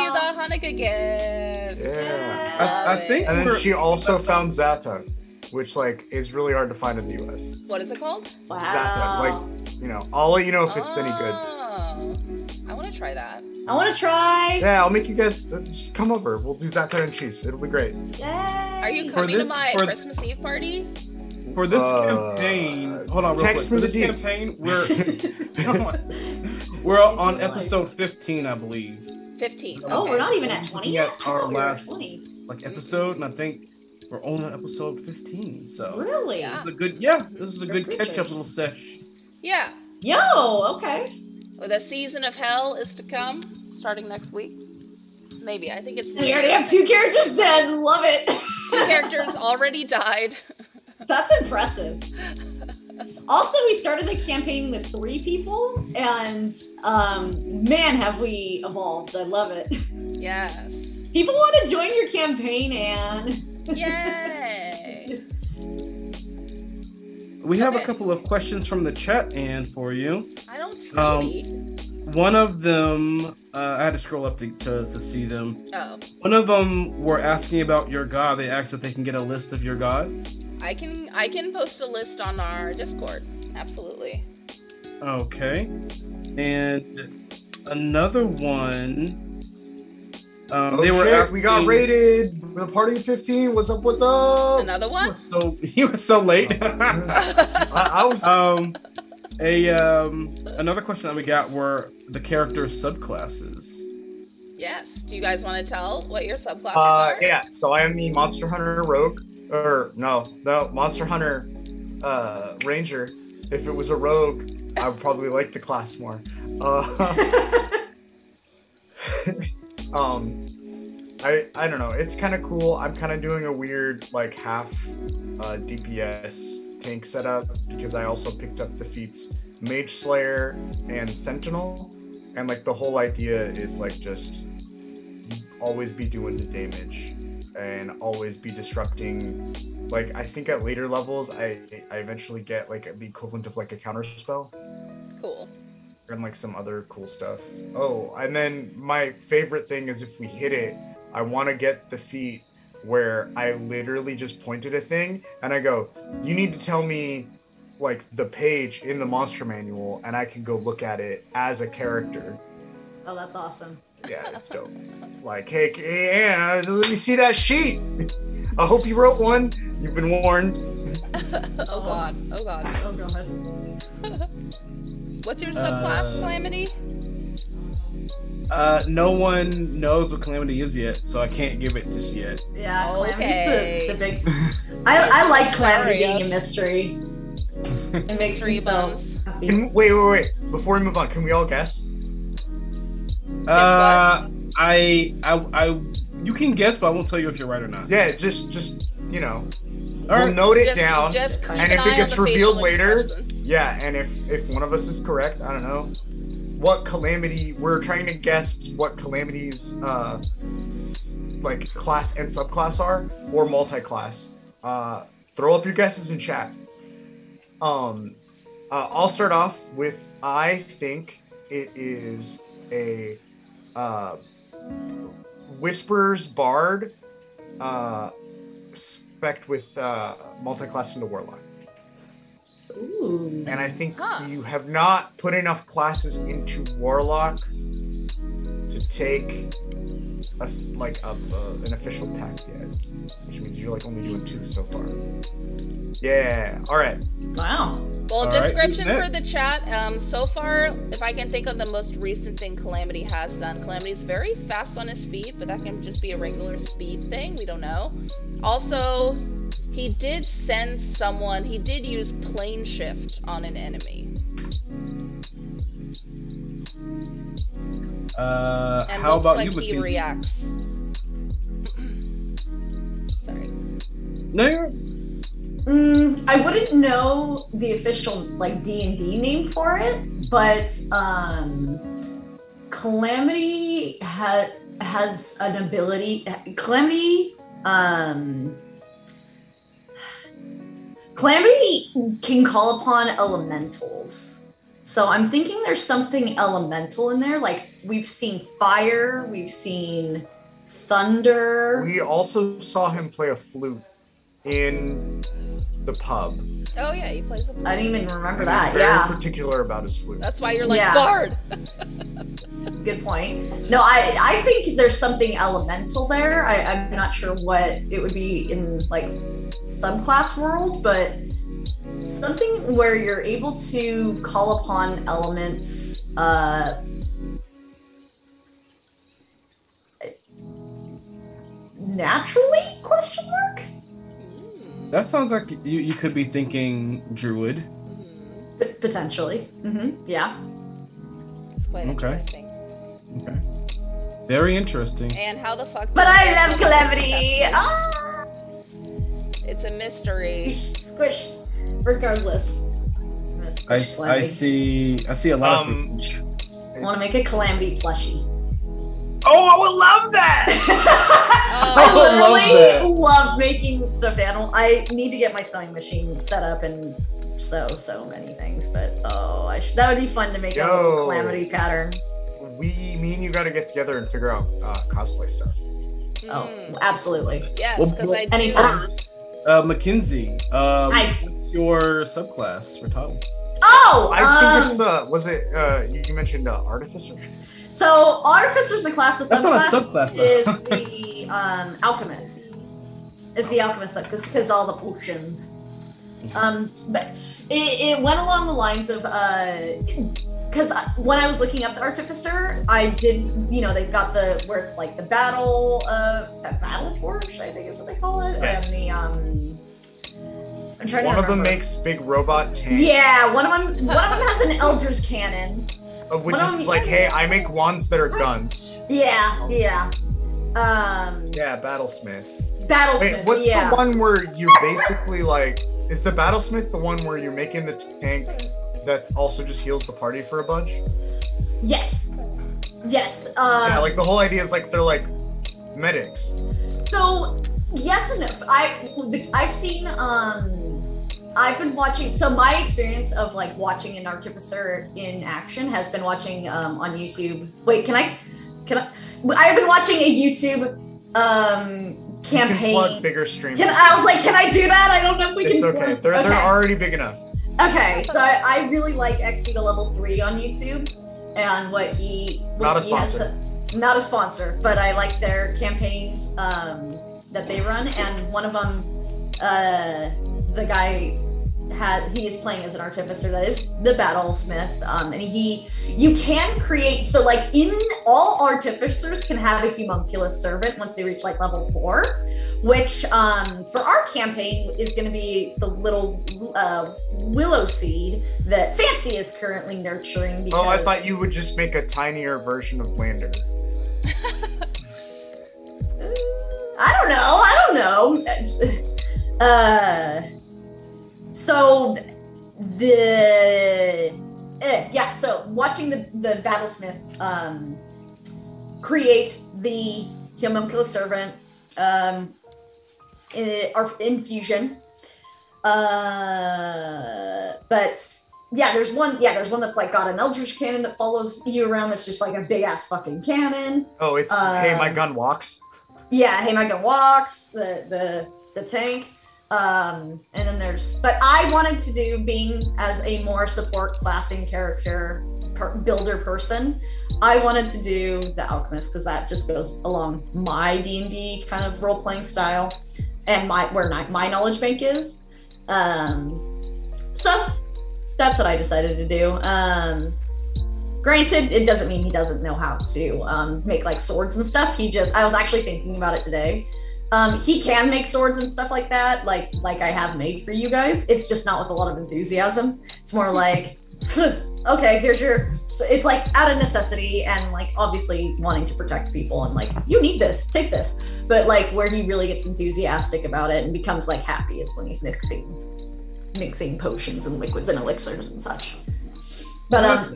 you the Hanukkah gift. Yeah. I think. And then she also found Zata, which like is really hard to find in the US. What is it called? Wow. Zata, like, you know, I'll let you know if it's any good. I want to try that. I want to try. Yeah, I'll make you guys just come over. We'll do Zata and cheese. It'll be great. Yay. Are you coming to my Christmas Eve party? For this campaign, hold on real quick. For this campaign, we're on episode 15, I believe. 15. Oh, we're not even at 20 yet? Our last episode, and I think we're only on episode 15. So really, this is a good catch-up little sesh. Yeah. Yo, okay. Well, the season of hell is to come, starting next week. Maybe. I think it's. We already have 2 characters dead. Love it. 2 characters already died. That's impressive. Also, we started the campaign with 3 people, and man, have we evolved. I love it. Yes. People want to join your campaign, Anne. Yay. We have a couple of questions from the chat, Anne, for you. I don't see any. One of them, I had to scroll up to see them. Oh. One of them were asking about your god. They asked if they can get a list of your gods. I can post a list on our Discord. Absolutely. Okay. And another one. They were asking, we got raided. The party of 15. What's up? What's up? Another one? You were so late. I was. Another question that we got were the character subclasses. Yes. Do you guys want to tell what your subclasses are? Yeah. So I am the Monster Hunter Rogue. Or no, Monster Hunter Ranger. If it was a rogue, I would probably like the class more. I don't know. It's kind of cool. I'm kind of doing a weird like half DPS tank setup because I also picked up the feats Mage Slayer and Sentinel, and like the whole idea is like just always be doing the damage and always be disrupting. Like I think at later levels I eventually get like the equivalent of like a counter spell. Cool. And like some other cool stuff. Oh, and then my favorite thing is if we hit it, I want to get the feat where I literally just point at a thing and I go, you need to tell me like the page in the monster manual, and I can go look at it as a character. Oh, that's awesome. Yeah, it's dope. Like, hey, Anna, let me see that sheet. I hope you wrote one. You've been warned. Oh god. Oh god. What's your subclass, Calamity? No one knows what Calamity is yet, so I can't give it just yet. Yeah, Okay. Calamity's the big. I like Calamity being a Mysterious. mystery. It makes Mystery me so buns. happy. Wait. Before we move on, can we all guess? Guess You can guess, but I won't tell you if you're right or not. Yeah, just you know, All we'll right. note it down. Just keep And an if it eye gets on the revealed facial later, expression. yeah, and if one of us is correct, I don't know what Calamity. We're trying to guess what Calamity's like class and subclass are, or multi-class. Throw up your guesses in chat. I'll start off with, I think it is a Whisperer's Bard, spec with multi-class into Warlock. Ooh. And I think Huh. you have not put enough classes into Warlock to take an official pack yet, which means you're like only doing 2 so far. Yeah. All right. Wow. Well, All right, description who's for the next? chat. So far, if I can think of the most recent thing Calamity has done, Calamity's very fast on his feet, but that can just be a regular speed thing. We don't know. Also, he did send someone. He did use plane shift on an enemy. And How looks about like you, he Mackenzie? reacts. Sorry. No, you're. I wouldn't know the official like D&D name for it, but Calamity has an ability. Calamity can call upon elementals. So I'm thinking there's something elemental in there. Like we've seen fire, we've seen thunder. We also saw him play a flute in the pub. Oh yeah, he plays a flute. I didn't even remember And that. he's very Yeah. particular about his flute. That's why you're like Yeah. Bard. Good point. No, I think there's something elemental there. I'm not sure what it would be in like subclass world, but something where you're able to call upon elements naturally? Question mark? That sounds like you could be thinking Druid. Potentially. Yeah. It's quite Okay. interesting. Okay. Very interesting. And how the fuck? But did I they love get Calamity. the Ah! It's a mystery. Squish. Regardless. I'm gonna I squish Calamity. see a lot of things. I want to make a Calamity plushie. Oh, I would love that. I would love that. literally love making stuffed animal. I need to get my sewing machine set up and so many things, but that would be fun to make a little Calamity pattern. Me and you got to get together and figure out cosplay stuff. Oh, absolutely. Yes, Well, because I do. anytime. Mackenzie, Hi. what's your subclass for Toddle? Oh, I think it's was it you mentioned artificer? So Artificer's the class. The That's not a subclass subclass, though. is the alchemist. Is the alchemist because all the potions. But it went along the lines of because when I was looking up the Artificer, I did they've got where it's like the battle forge, I think is what they call it, Yes. and I'm trying One to of them remember. makes big robot tanks. Yeah, one of them has an Eldritch cannon. Which one of them- is like, hey, I make wands that are guns. Yeah. Yeah, Battlesmith. Battlesmith. Wait, what's yeah. the one where you basically like? Is the Battlesmith the one where you're making the tank that also just heals the party for a bunch? Yes. Yes. Yeah, like the whole idea is like they're like medics. So yes and no. I've seen I've been watching. So my experience of like watching an Artificer in action has been watching on YouTube. Wait, can I? I've been watching a YouTube You can plug campaign. bigger streams. I was like, can I do that? I don't know if we It's can. okay. plug- They're already big enough. Okay, so I really like XP to level 3 on YouTube, and what he Not a he sponsor. not a sponsor, but I like their campaigns that they run, and one of them, the guy he is playing as an artificer that is the battlesmith, and you can create, so like in all artificers can have a homunculus servant once they reach like level 4, which for our campaign is going to be the little willow seed that Fancy is currently nurturing. Because Oh, I thought you would just make a tinier version of Lander. I don't know. So so watching the battlesmith create the homunculus servant infusion, but there's one that's like got an eldritch cannon that follows you around, that's just like a big ass fucking cannon. Oh, it's Hey My Gun Walks. Yeah, Hey My Gun Walks, the tank. And then but I wanted to do, being as a more support classing character builder person, I wanted to do the alchemist, because that just goes along my D&D kind of role-playing style and where my knowledge bank is. So that's what I decided to do. Granted, it doesn't mean he doesn't know how to make like swords and stuff. I was actually thinking about it today. He can make swords and stuff like that, like I have made for you guys. It's just not with a lot of enthusiasm. It's more like, okay, it's like out of necessity and like obviously wanting to protect people and like, you need this, take this. But like where he really gets enthusiastic about it and becomes like happy is when he's mixing potions and liquids and elixirs and such. But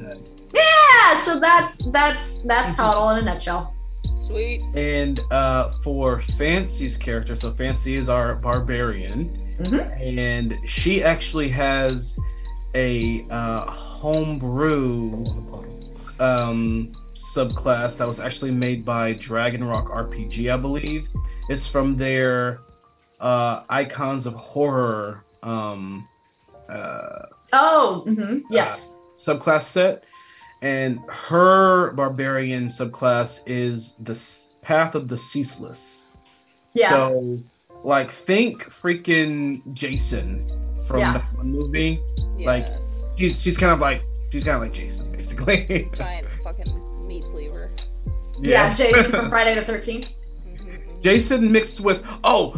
yeah, so that's Toddle in a nutshell. Sweet. And for Fancy's character, so Fancy is our barbarian, and she actually has a homebrew subclass that was actually made by Dragon Rock RPG, I believe. It's from their Icons of Horror yes, subclass set. And her barbarian subclass is the Path of the Ceaseless. Yeah. So, like, think freaking Jason from the movie. Yes. Like, she's kind of like Jason, basically. Giant fucking meat cleaver. Yes. Yeah, Jason from Friday the 13th. Jason mixed with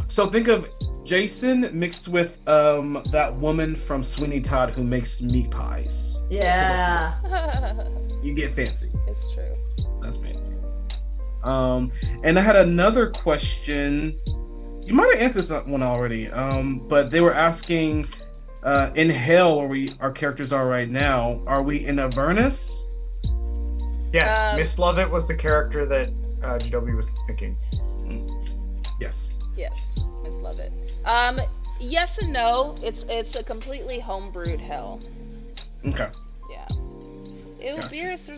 so think of Jason mixed with that woman from Sweeney Todd who makes meat pies. Yeah. You get Fancy. It's true. That's Fancy. And I had another question. You might have answered that one already. But they were asking, in Hell, where our characters are right now, are we in Avernus? Yes, Miss Lovett was the character that GW was thinking. Yes. Yes, Miss Lovett. Yes and no. It's a completely homebrewed hell. Okay. Yeah. Ew, gotcha. Beerus,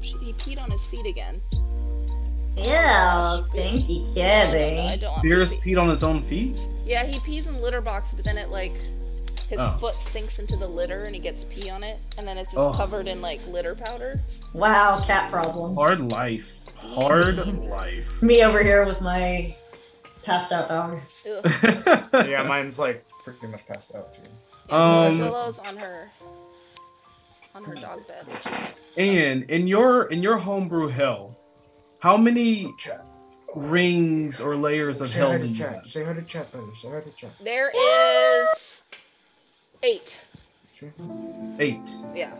he peed on his feet again. Ew, stinky kitty. Beerus peed on his own feet? Yeah, he pees in litter box, but then it his foot sinks into the litter and he gets pee on it, and then it's just covered in like litter powder. Wow, cat problems. Hard life. Me over here with my passed out dog. Yeah, mine's like pretty much passed out too. Yeah, Willow's on her dog bed. And in your homebrew hell, how many rings or layers of hell do you have? Say hi to chat, buddy. Say hi to chat. There is 8. 8. Yeah.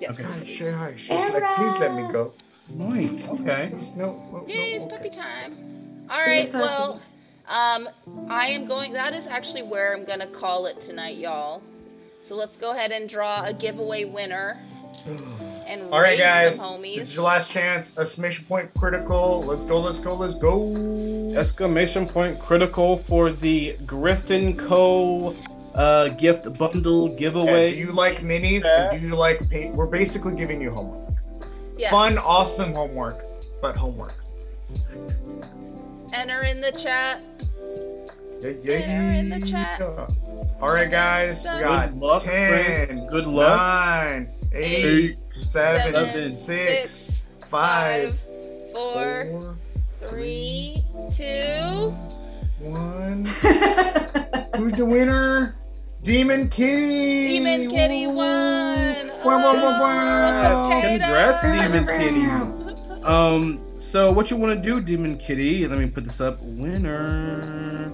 Yes. Okay. Say hi. She's like, please let me go. Nice. Okay. No. Yay, it's puppy time. All right. Well, that is actually where I'm gonna call it tonight, y'all. So let's go ahead and draw a giveaway winner. And all right, guys. Some homies. This is your last chance. Exclamation point critical. Let's go. Exclamation point critical for the Griffin Co. Gift bundle giveaway. Do you like minis? And do you like paint? We're basically giving you homework. Yes. Fun, awesome homework, but homework. Enter in the chat. Yeah. Enter in the chat. All right, guys. We got Good luck, 10, friends. Good luck. 9, 8, 7, 6, 5, 4, 3, 2. 1. Who's the winner? Demon Kitty. Demon Kitty won. Congrats, Demon Kitty. So what you want to do, Demon Kitty? Let me put this up. Winner.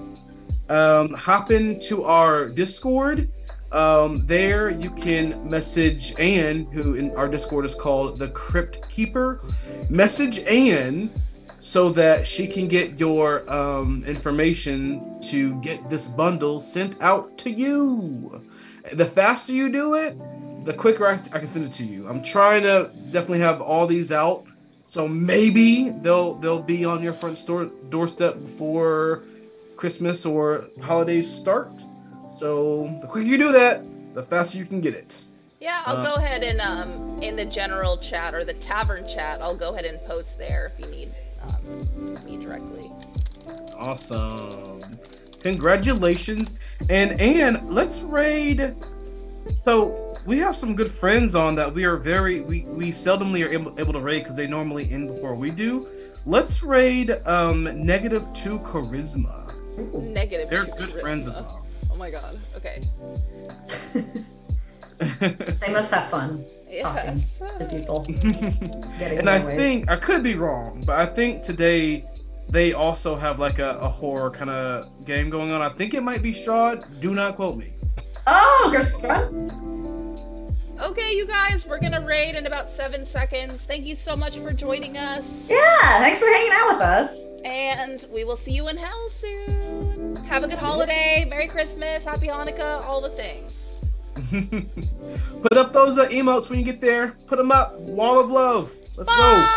Hop into our Discord. There you can message Anne, who in our Discord is called the Crypt Keeper. Message Anne so that she can get your information to get this bundle sent out to you. The faster you do it, the quicker I can send it to you. I'm trying to definitely have all these out, so maybe they'll be on your front doorstep before Christmas or holidays start. So the quicker you do that, the faster you can get it. Yeah, I'll go ahead and in the general chat or the tavern chat, I'll go ahead and post there if you need me directly. Awesome. Congratulations. And let's raid. So we have some good friends on that we are we seldomly are able to raid because they normally end before we do. Let's raid -2 charisma. Negative. They're 2 good charisma. friends of ours. Oh my god. Okay. They must have fun Yes. talking to people. Getting And I their ways. think I could be wrong, but I think today they also have like a horror kind of game going on. I think it might be Strahd. Do not quote me. Oh, there's fun. Okay, you guys, we're gonna raid in about 7 seconds. Thank you so much for joining us. Yeah, thanks for hanging out with us. And we will see you in hell soon. Have a good holiday. Merry Christmas. Happy Hanukkah. All the things. Put up those emotes when you get there. Put them up. Wall of love. Let's go. Bye.